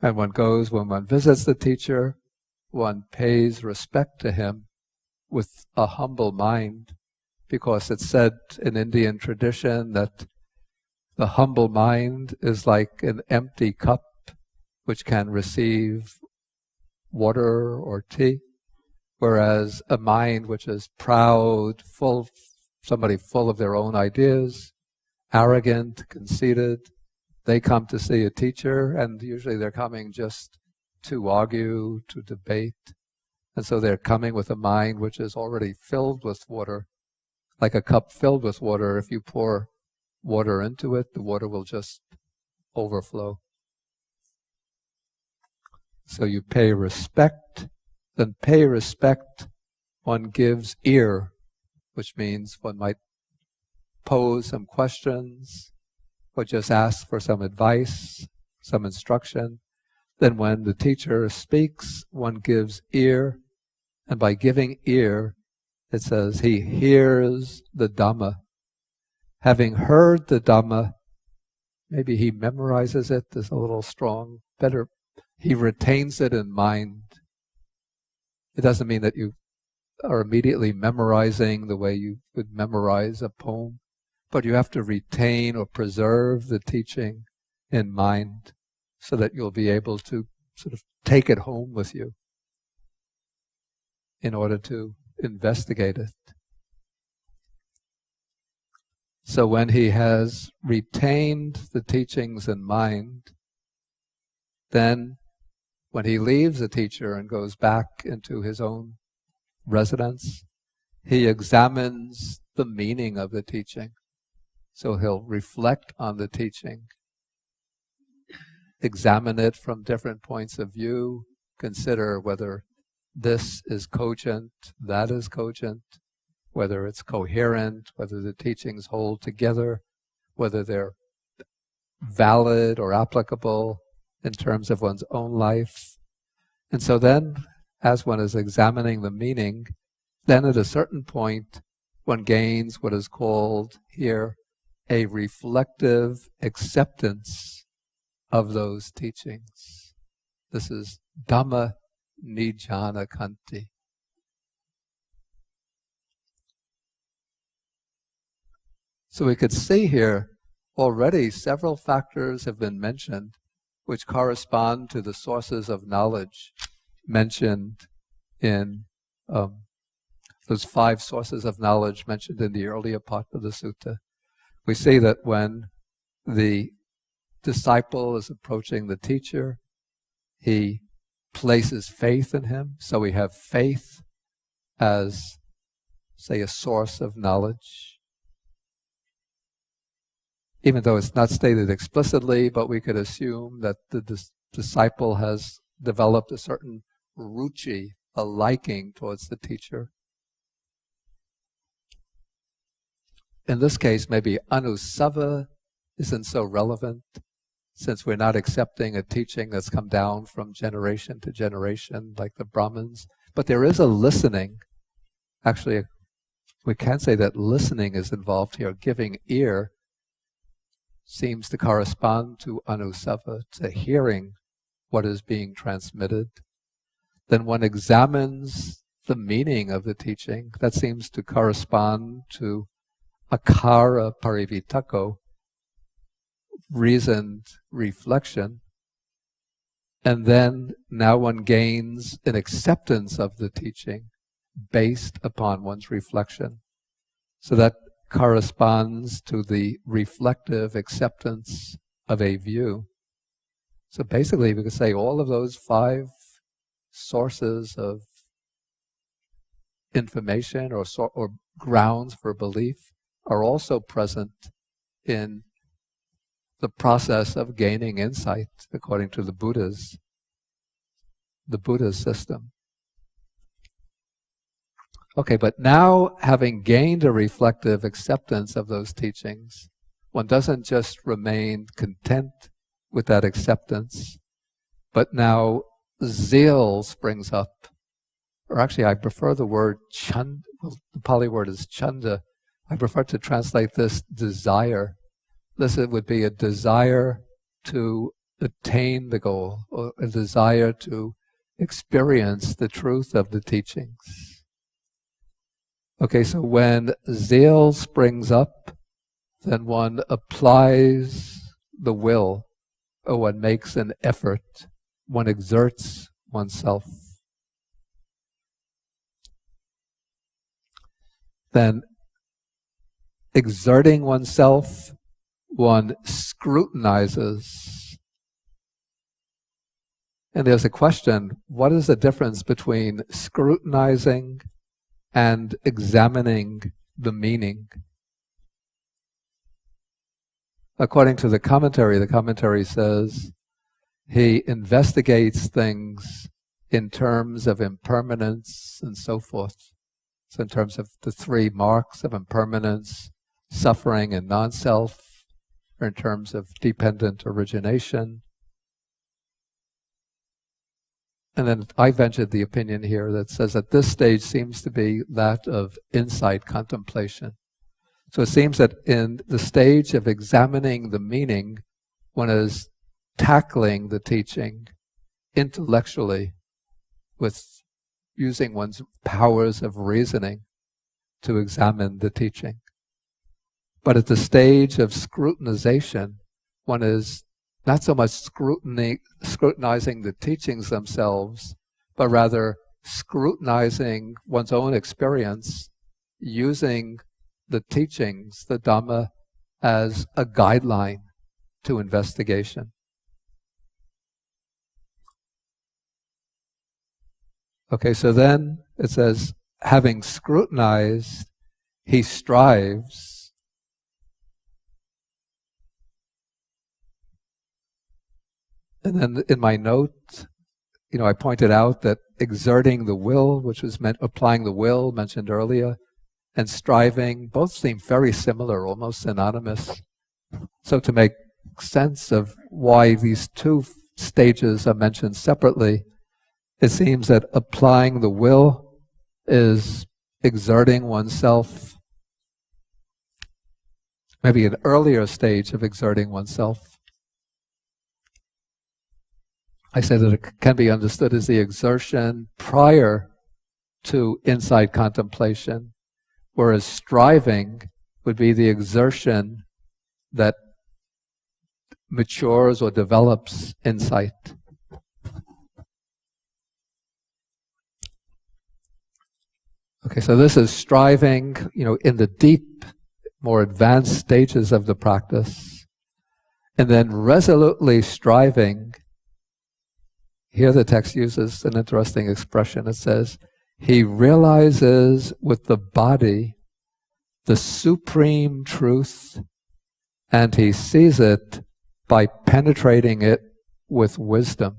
And when one visits the teacher, one pays respect to him with a humble mind, because it's said in Indian tradition that the humble mind is like an empty cup which can receive water or tea, whereas a mind which is proud, somebody full of their own ideas, arrogant, conceited, they come to see a teacher, and usually they're coming just to argue, to debate, and so they're coming with a mind which is already filled with water. Like a cup filled with water, if you pour water into it, the water will just overflow. So you pay respect, then pay respect, one gives ear, which means one might pose some questions, or just ask for some advice, some instruction. Then when the teacher speaks, one gives ear, and by giving ear, it says he hears the Dhamma. Having heard the Dhamma, maybe he memorizes it, is a little strong, better. He retains it in mind. It doesn't mean that you are immediately memorizing the way you would memorize a poem, but you have to retain or preserve the teaching in mind so that you'll be able to sort of take it home with you in order to investigate it. So when he has retained the teachings in mind, then when he leaves the teacher and goes back into his own residence, he examines the meaning of the teaching. So he'll reflect on the teaching, examine it from different points of view, consider whether this is cogent, that is cogent, whether it's coherent, whether the teachings hold together, whether they're valid or applicable in terms of one's own life. And so then, as one is examining the meaning, then at a certain point, one gains what is called here a reflective acceptance of those teachings. This is Dhamma Nijjhana Kanti. So we could see here already several factors have been mentioned which correspond to the sources of knowledge mentioned in those 5 sources of knowledge mentioned in the earlier part of the sutta. We see that when the disciple is approaching the teacher, he places faith in him. So we have faith as, say, a source of knowledge. Even though it's not stated explicitly, but we could assume that the disciple has developed a certain ruchi, a liking towards the teacher. In this case, maybe anusava isn't so relevant, since we're not accepting a teaching that's come down from generation to generation, like the Brahmins. But there is a listening. Actually, we can say that listening is involved here. Giving ear seems to correspond to anusava, to hearing what is being transmitted. Then one examines the meaning of the teaching. That seems to correspond to akara parivitako, reasoned reflection. And then now one gains an acceptance of the teaching based upon one's reflection. So that corresponds to the reflective acceptance of a view. So basically we could say all of those 5 sources of information or grounds for belief are also present in the process of gaining insight according to the Buddha's system. Okay, but now having gained a reflective acceptance of those teachings, one doesn't just remain content with that acceptance, but now zeal springs up. Or actually, I prefer the word chanda. Well, the Pali word is chanda. I prefer to translate this desire. This would be a desire to attain the goal, or a desire to experience the truth of the teachings. Okay, so when zeal springs up, then one applies the will, or one makes an effort, one exerts oneself. Then, exerting oneself, one scrutinizes. And there's a question, what is the difference between scrutinizing and examining the meaning? According to the commentary says, he investigates things in terms of impermanence and so forth. So in terms of the 3 marks of impermanence, suffering and non-self, or in terms of dependent origination. And then I ventured the opinion here that says that this stage seems to be that of insight contemplation. So it seems that in the stage of examining the meaning, one is tackling the teaching intellectually with using one's powers of reasoning to examine the teaching. But at the stage of scrutinization, one is not so much scrutinizing the teachings themselves, but rather scrutinizing one's own experience, using the teachings, the Dhamma, as a guideline to investigation. Okay, so then it says, having scrutinized, he strives. And then in my note, I pointed out that exerting the will, which was applying the will mentioned earlier, and striving, both seem very similar, almost synonymous. So to make sense of why these two stages are mentioned separately, it seems that applying the will is exerting oneself, maybe an earlier stage of exerting oneself. I say that it can be understood as the exertion prior to insight contemplation, whereas striving would be the exertion that matures or develops insight. Okay, so this is striving, in the deep, more advanced stages of the practice. And then resolutely striving. Here the text uses an interesting expression. It says, he realizes with the body the supreme truth, and he sees it by penetrating it with wisdom.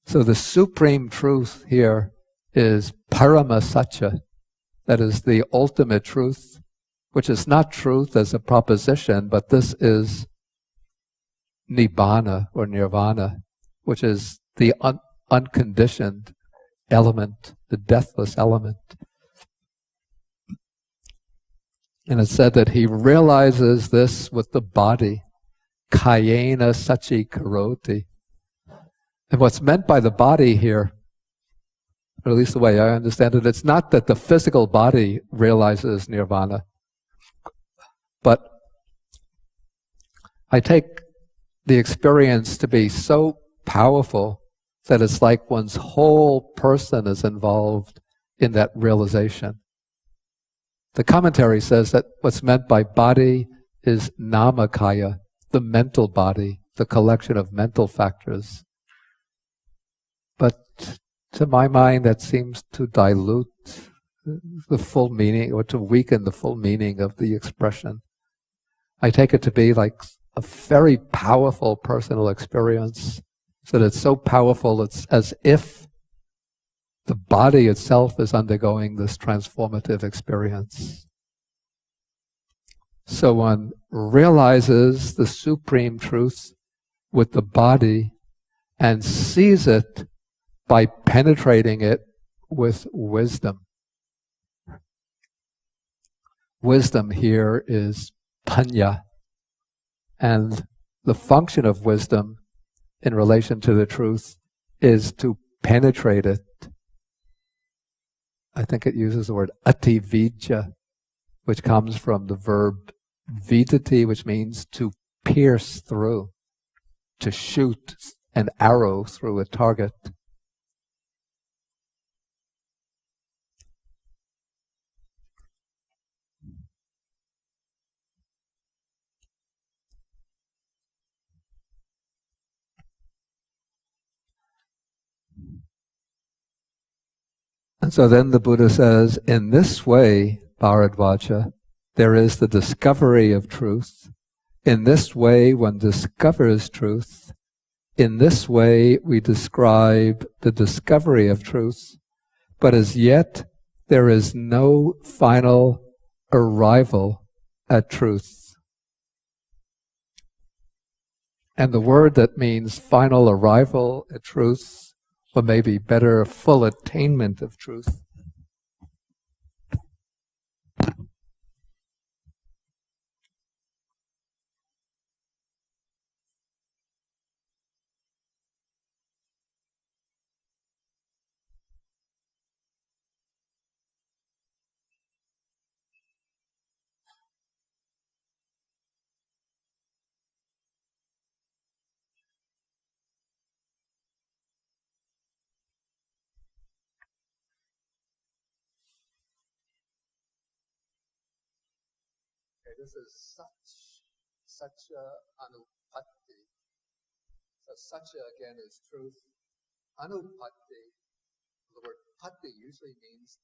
So the supreme truth here is parama satya, that is the ultimate truth, which is not truth as a proposition, but this is nibbana or nirvana, which is the unconditioned element, the deathless element. And it's said that he realizes this with the body, kayena sachi karoti. And what's meant by the body here, or at least the way I understand it, it's not that the physical body realizes nirvana, but I take the experience to be so powerful that it's like one's whole person is involved in that realization. The commentary says that what's meant by body is namakaya, the mental body, the collection of mental factors. But to my mind, that seems to dilute the full meaning, or to weaken the full meaning of the expression. I take it to be like a very powerful personal experience, so that it's so powerful it's as if the body itself is undergoing this transformative experience. So one realizes the supreme truth with the body and sees it by penetrating it with wisdom. Wisdom here is panya, and the function of wisdom in relation to the truth is to penetrate it. I think it uses the word ativijja, which comes from the verb vidati, which means to pierce through, to shoot an arrow through a target. And so then the Buddha says, in this way, Bharadvaja, there is the discovery of truth. In this way, one discovers truth. In this way, we describe the discovery of truth. But as yet, there is no final arrival at truth. And the word that means final arrival at truth, or maybe better, full attainment of truth, this is such anupatti. So such again is truth. Anupatti The word patti usually means.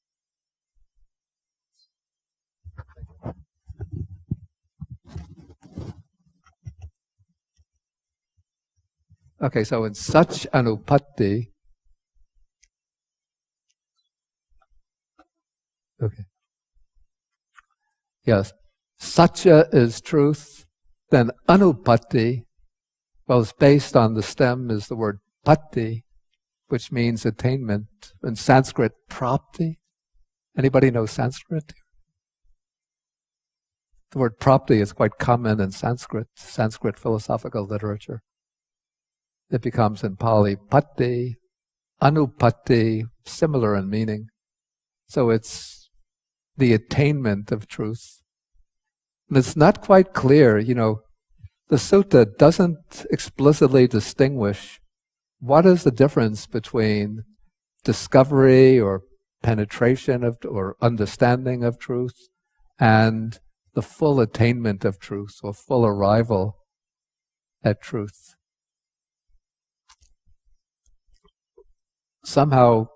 Okay, so in such anupatti, okay. Yes, satya is truth, then anupatti, well, it's based on the stem is the word patti, which means attainment. In Sanskrit, prapti. Anybody know Sanskrit? The word prapti is quite common in Sanskrit philosophical literature. It becomes in Pali patti, anupatti, similar in meaning. So it's the attainment of truth. And it's not quite clear, the sutta doesn't explicitly distinguish what is the difference between discovery or penetration of or understanding of truth and the full attainment of truth or full arrival at truth. Somehow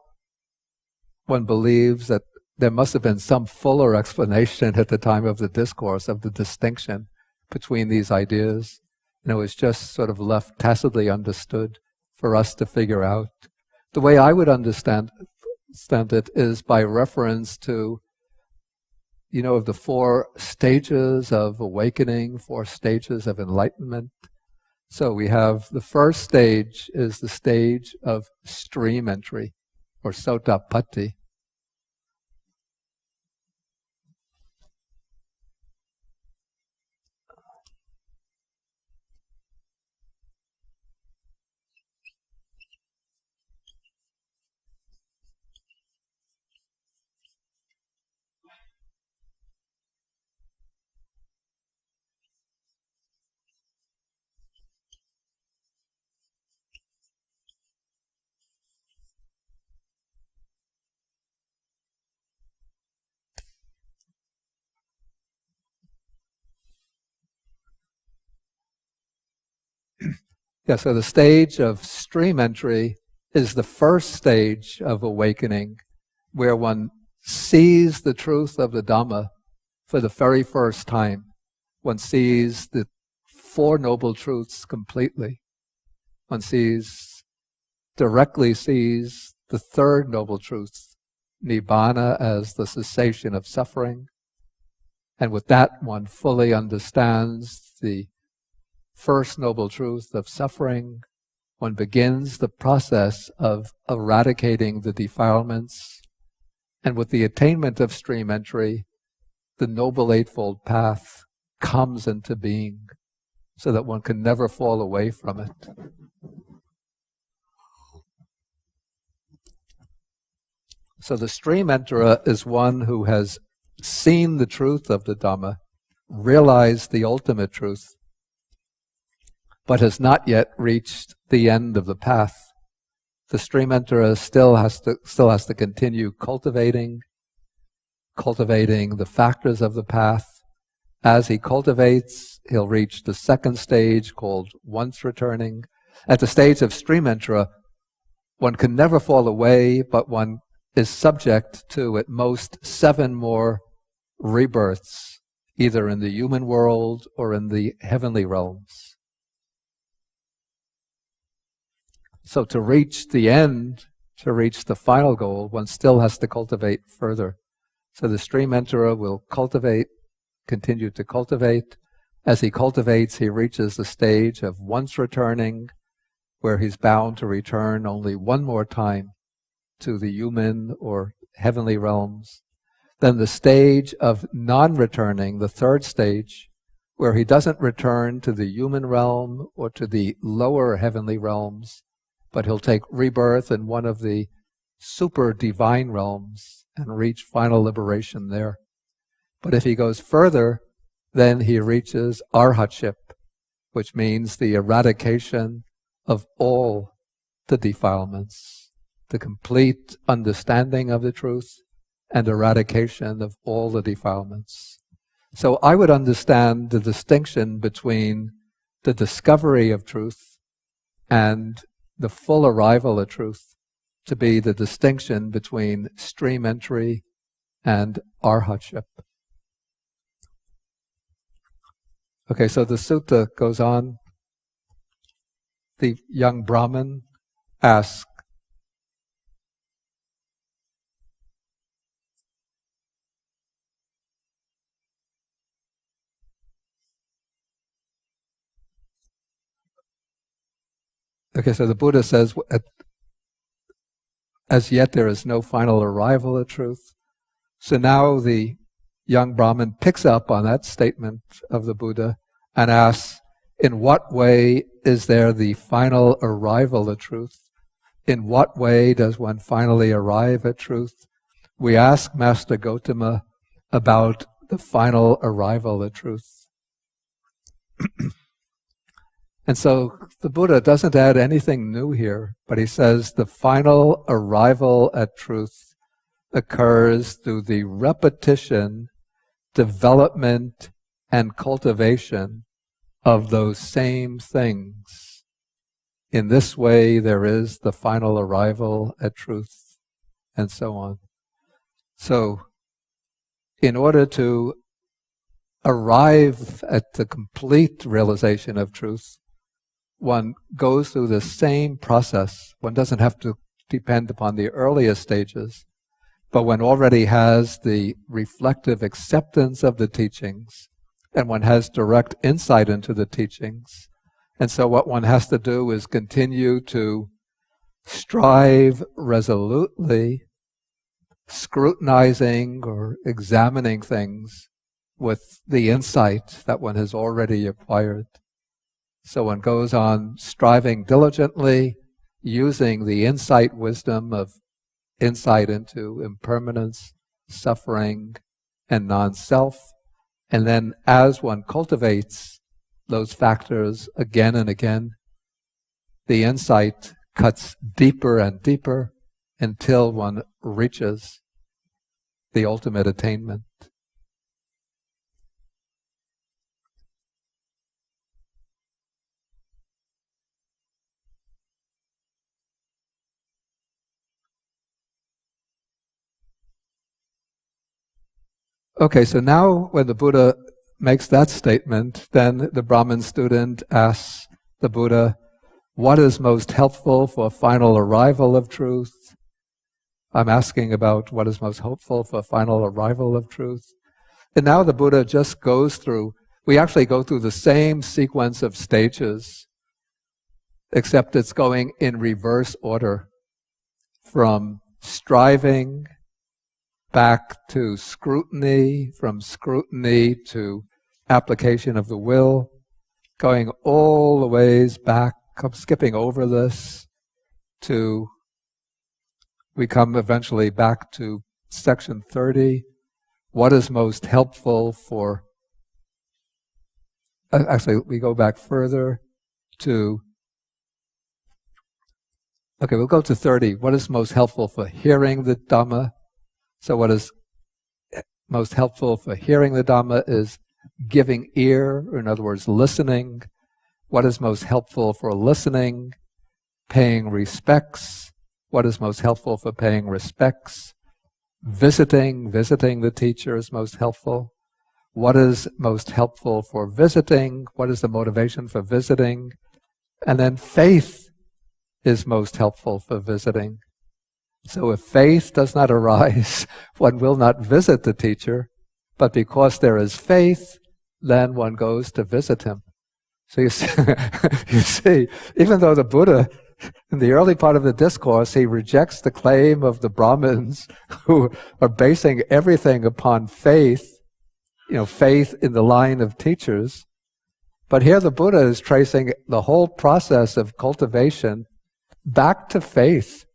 one believes that there must have been some fuller explanation at the time of the discourse of the distinction between these ideas, and it was just sort of left tacitly understood for us to figure out. The way I would understand it is by reference to, of the 4 stages of awakening, 4 stages of enlightenment. So we have the first stage is the stage of stream entry, or sotapatti. Yeah, so the stage of stream entry is the first stage of awakening, where one sees the truth of the Dhamma for the very first time. One sees the 4 Noble Truths completely. One directly sees the 3rd Noble Truth, Nibbana, as the cessation of suffering. And with that, one fully understands the First Noble Truth of suffering. One begins the process of eradicating the defilements. And with the attainment of stream entry, the Noble Eightfold Path comes into being so that one can never fall away from it. So the stream enterer is one who has seen the truth of the Dhamma, realized the ultimate truth, but has not yet reached the end of the path. The stream enterer still has to continue cultivating the factors of the path. As he cultivates, he'll reach the 2nd stage called once returning. At the stage of stream enterer, one can never fall away, but one is subject to at most 7 more rebirths, either in the human world or in the heavenly realms. So to reach the end, to reach the final goal, one still has to cultivate further. So the stream enterer will continue to cultivate. As he cultivates, he reaches the stage of once returning, where he's bound to return only one more time to the human or heavenly realms. Then the stage of non-returning, the 3rd stage, where he doesn't return to the human realm or to the lower heavenly realms, but he'll take rebirth in one of the super divine realms and reach final liberation there. But if he goes further, then he reaches arhatship, which means the eradication of all the defilements, the complete understanding of the truth and eradication of all the defilements. So I would understand the distinction between the discovery of truth and the full arrival at truth to be the distinction between stream entry and arhatship. Okay, so the sutta goes on. The young Brahmin asks, okay, so the Buddha says, as yet there is no final arrival at truth. So now the young Brahmin picks up on that statement of the Buddha and asks, in what way is there the final arrival at truth? In what way does one finally arrive at truth? We ask Master Gotama about the final arrival at truth. And so the Buddha doesn't add anything new here, but he says the final arrival at truth occurs through the repetition, development, and cultivation of those same things. In this way, there is the final arrival at truth, and so on. So, in order to arrive at the complete realization of truth, one goes through the same process. One doesn't have to depend upon the earliest stages, but one already has the reflective acceptance of the teachings, and one has direct insight into the teachings. And so what one has to do is continue to strive resolutely, scrutinizing or examining things with the insight that one has already acquired. So one goes on striving diligently, using the insight wisdom of insight into impermanence, suffering, and non-self. And then as one cultivates those factors again and again, the insight cuts deeper and deeper until one reaches the ultimate attainment. Okay, so now when the Buddha makes that statement, then the Brahmin student asks the Buddha, what is most helpful for final arrival of truth? I'm asking about what is most hopeful for final arrival of truth. And now the Buddha just goes through, we actually go through the same sequence of stages, except it's going in reverse order, from striving back to scrutiny, from scrutiny to application of the will, going all the ways back, skipping over this, to we come eventually back to section 30. What is most helpful for, actually we go back further to, okay, we'll go to 30. What is most helpful for hearing the Dhamma? So what is most helpful for hearing the Dhamma is giving ear, or in other words, listening. What is most helpful for listening? Paying respects. What is most helpful for paying respects? Visiting the teacher is most helpful. What is most helpful for visiting? What is the motivation for visiting? And then faith is most helpful for visiting. So if faith does not arise, one will not visit the teacher, but because there is faith, then one goes to visit him. So you see, even though the Buddha, in the early part of the discourse, he rejects the claim of the Brahmins who are basing everything upon faith, faith in the line of teachers. But here the Buddha is tracing the whole process of cultivation back to faith.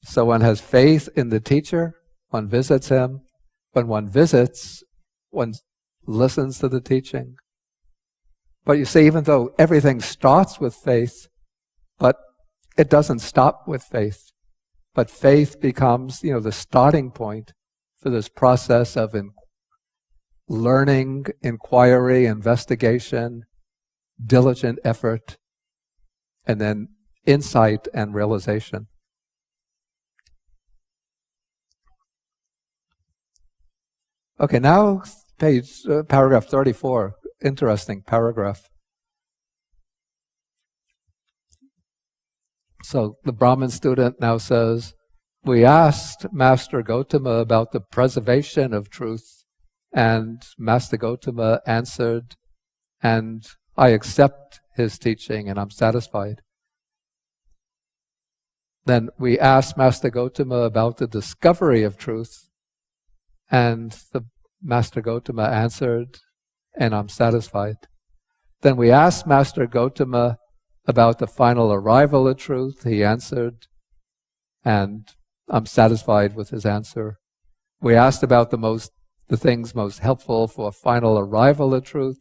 So one has faith in the teacher, one visits him. When one visits, one listens to the teaching. But you see, even though everything starts with faith, but it doesn't stop with faith. But faith becomes, the starting point for this process of learning, inquiry, investigation, diligent effort, and then insight and realization. Okay, now paragraph 34, interesting paragraph. So the Brahmin student now says, we asked Master Gotama about the preservation of truth, and Master Gotama answered, and I accept his teaching and I'm satisfied. Then we asked Master Gotama about the discovery of truth, and the Master Gotama answered, and I'm satisfied. Then we asked Master Gotama about the final arrival at truth. He answered, and I'm satisfied with his answer. We asked about the things most helpful for final arrival at truth,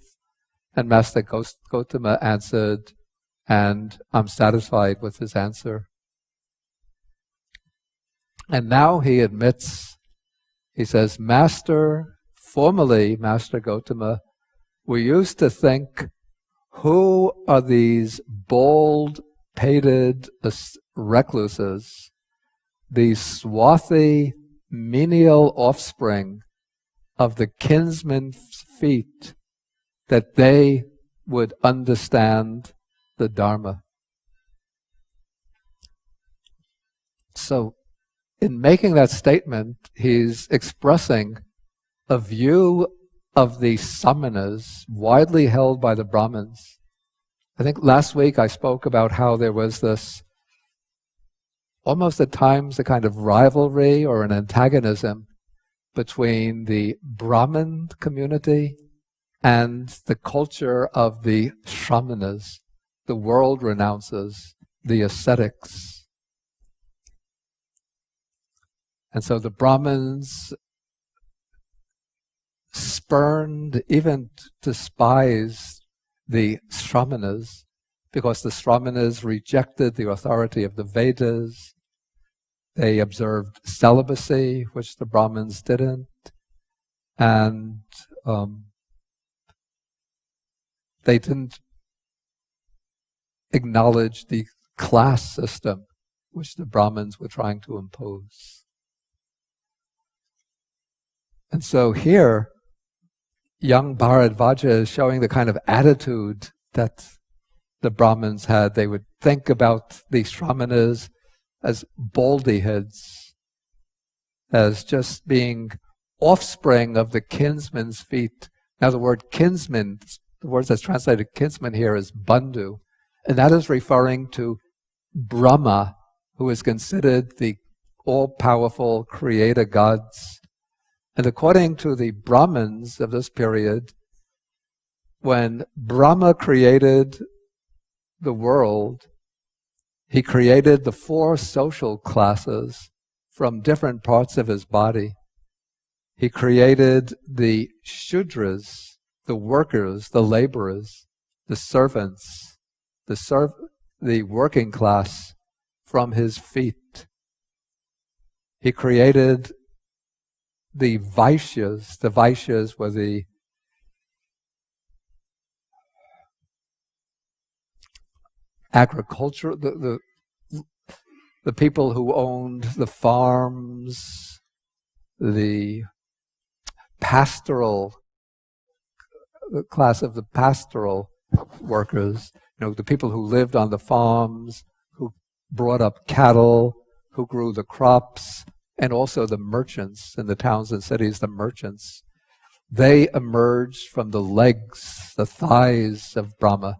and Master Gotama answered, and I'm satisfied with his answer. And now he admits, he says, formerly, Master Gotama, we used to think, who are these bald-pated recluses, these swarthy, menial offspring of the kinsman's feet, that they would understand the Dharma? So, in making that statement, he's expressing a view of the samanas widely held by the Brahmins. I think last week I spoke about how there was this, almost at times, a kind of rivalry or an antagonism between the Brahmin community and the culture of the Shramanas, the world renouncers, the ascetics. And so the Brahmins spurned, even despised, the Shramanas, because the Shramanas rejected the authority of the Vedas. They observed celibacy, which the Brahmins didn't, and they didn't acknowledge the class system which the Brahmins were trying to impose. And so here, young Bharadvaja is showing the kind of attitude that the Brahmins had. They would think about the Shramanas as baldy heads, as just being offspring of the kinsman's feet. Now the word kinsman, the word that's translated kinsman here is bandhu, and that is referring to Brahma, who is considered the all-powerful creator gods. And according to the Brahmins of this period, when Brahma created the world, he created the 4 social classes from different parts of his body. He created the Shudras, the workers, the laborers, the servants, the working class from his feet. He created the Vaishyas. The Vaishyas were the agriculture, the people who owned the farms, the pastoral, the class of the pastoral workers, the people who lived on the farms, who brought up cattle, who grew the crops, and also the merchants in the towns and cities, the merchants. They emerged from the legs, the thighs of Brahma.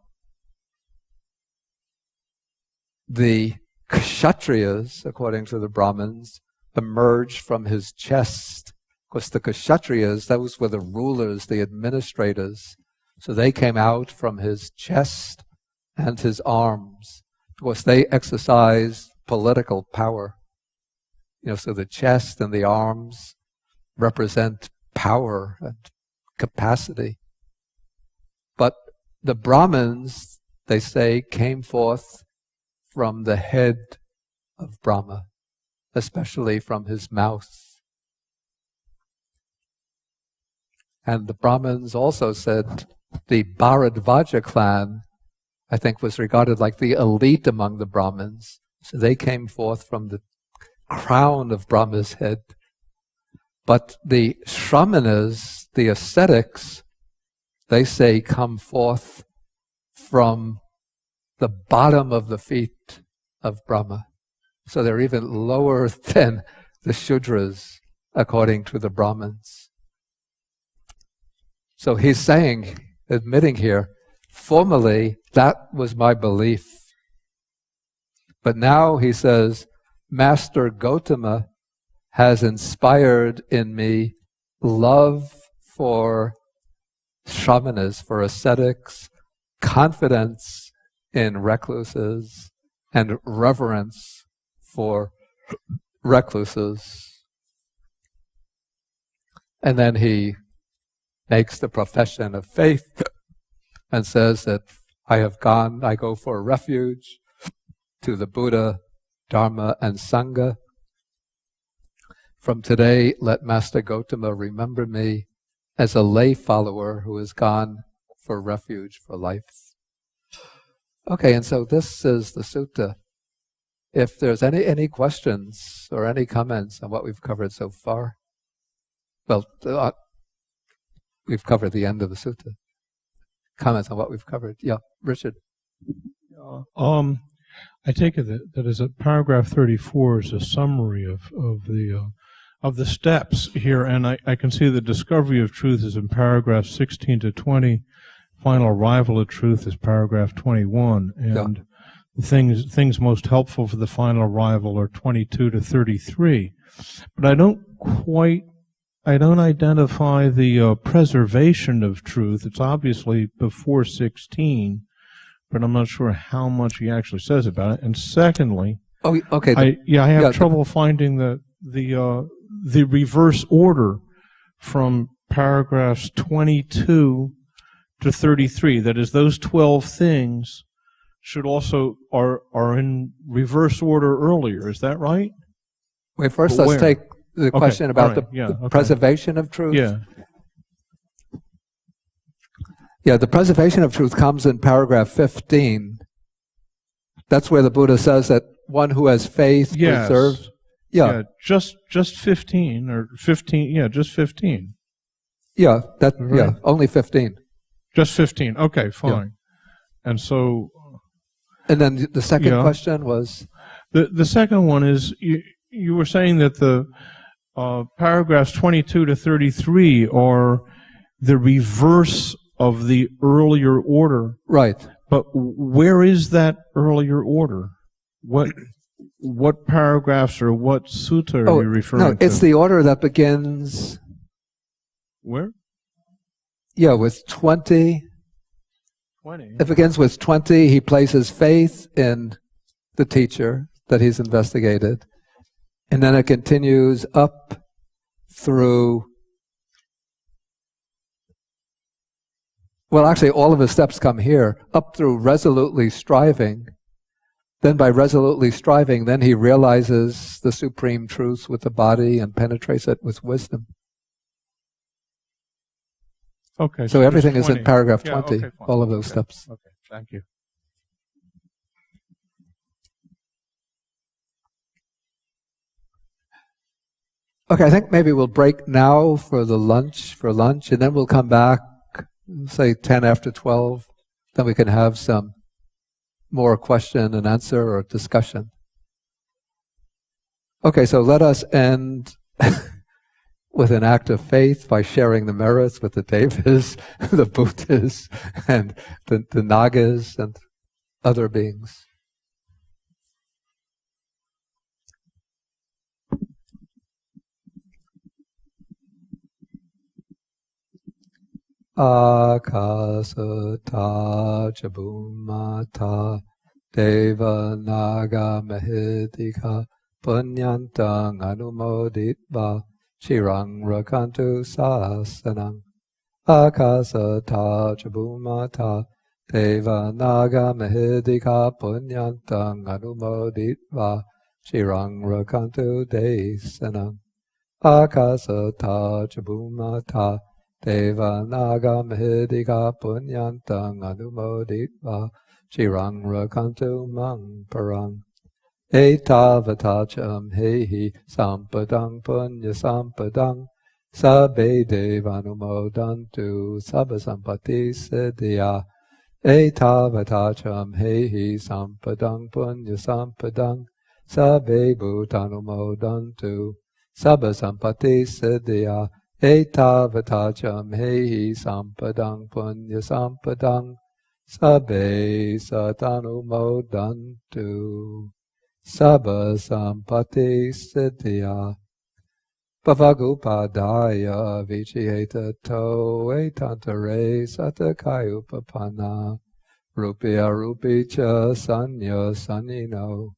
The Kshatriyas, according to the Brahmins, emerged from his chest. Of course, the Kshatriyas, those were the rulers, the administrators. So they came out from his chest and his arms. Of course, they exercised political power. So the chest and the arms represent power and capacity. But the Brahmins, they say, came forth from the head of Brahma, especially from his mouth. And the Brahmins also said the Bharadvaja clan I think, was regarded like the elite among the Brahmins. So they came forth from the crown of Brahma's head. But the Shramanas, the ascetics, they say come forth from the bottom of the feet of Brahma. So they're even lower than the Shudras, according to the Brahmins. So he's saying, admitting here, formerly that was my belief. But now he says, Master Gotama has inspired in me love for Shramanas, for ascetics, confidence in recluses, and reverence for recluses. And then he makes the profession of faith and says that I go for refuge to the Buddha, Dharma, and Sangha. From today, let Master Gotama remember me as a lay follower who has gone for refuge for life. Okay, and so this is the sutta. If there's any questions or any comments on what we've covered so far, well, we've covered the end of the sutta. Comments on what we've covered? Yeah, Richard. I take it that is a paragraph 34 is a summary of the steps here, and I can see the discovery of truth is in paragraph 16 to 20. Final arrival at truth is paragraph 21, and the things most helpful for the final arrival are 22 to 33. But I don't identify the preservation of truth. It's obviously before 16, but I'm not sure how much he actually says about it. And secondly, I have trouble finding the reverse order from paragraphs 22 to 33. That is, those 12 things should also are in reverse order earlier. Is that right? Wait, first let's take the question about the preservation of truth. Yeah, the preservation of truth comes in paragraph 15. That's where the Buddha says that one who has faith preserves. Yeah, just 15 or 15. Yeah, just 15. Yeah, only 15. Just 15. Okay, fine. Yeah. And so. And then the second question was. The second one is you were saying that the paragraphs 22 to 33 are the reverse of the earlier order. Right. But where is that earlier order? What paragraphs or what sutta are you referring to? It's the order that begins... Where? Yeah, with 20. 20. It begins with 20. He places faith in the teacher that he's investigated. And then it continues up through... Well, actually, all of his steps come here, up through resolutely striving. Then by resolutely striving, then he realizes the supreme truth with the body and penetrates it with wisdom. Okay. So everything is in paragraph 20, all of those steps. Okay, thank you. Okay, I think maybe we'll break now for lunch, and then we'll come back, say 10 after 12. Then we can have some more question and answer or discussion. Okay, so let us end with an act of faith by sharing the merits with the Devas, the Buddhas, and the Nagas and other beings. Akasata Jabhumata Deva Naga Mahidika Punyantang Anumoditva Chirang Rakantu Sasanang. Akasata Jabhumata Deva Naga Mahidika Punyantang Anumoditva Chirang Rakantu Desanang. Akasata Jabhumata Deva Naga Mahidika Punyantang Anumoditva chirang rakantu mang parang. Etavatacham hehi sampadang punya sampadang. Sabbe devanumodantu sabba sampati siddhya. Etavatacham hehi sampadang punya sampadang. Sabbe bhutanumodantu sabba sampati siddhya. Etavatacham hehi sampadang punya sampadang. Sabbe satanumodantu sabba sampati siddhya. Bhavagupadaya vichiheta to etantare satakayupapana rupya rupicha sanya sanino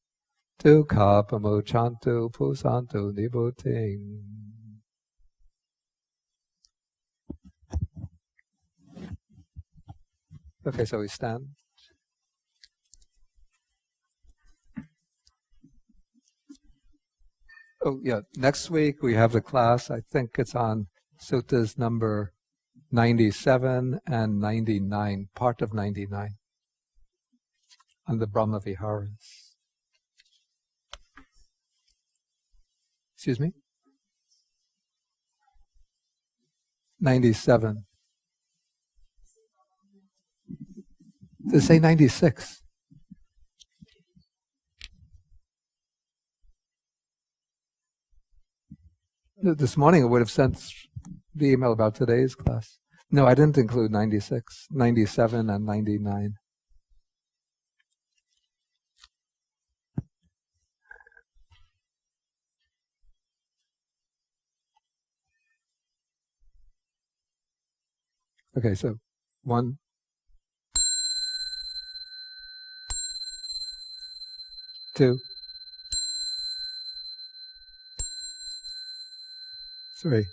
dukkha pamuchantu pusantu nibuting. Okay, so we stand. Oh, yeah. Next week we have the class. I think it's on suttas number 97 and 99, part of 99, on the Brahma Viharas. Excuse me? 97. Did it say 96? This morning I would have sent the email about today's class. No, I didn't include 96, 97, and 99. Okay, so 1, 2, 3.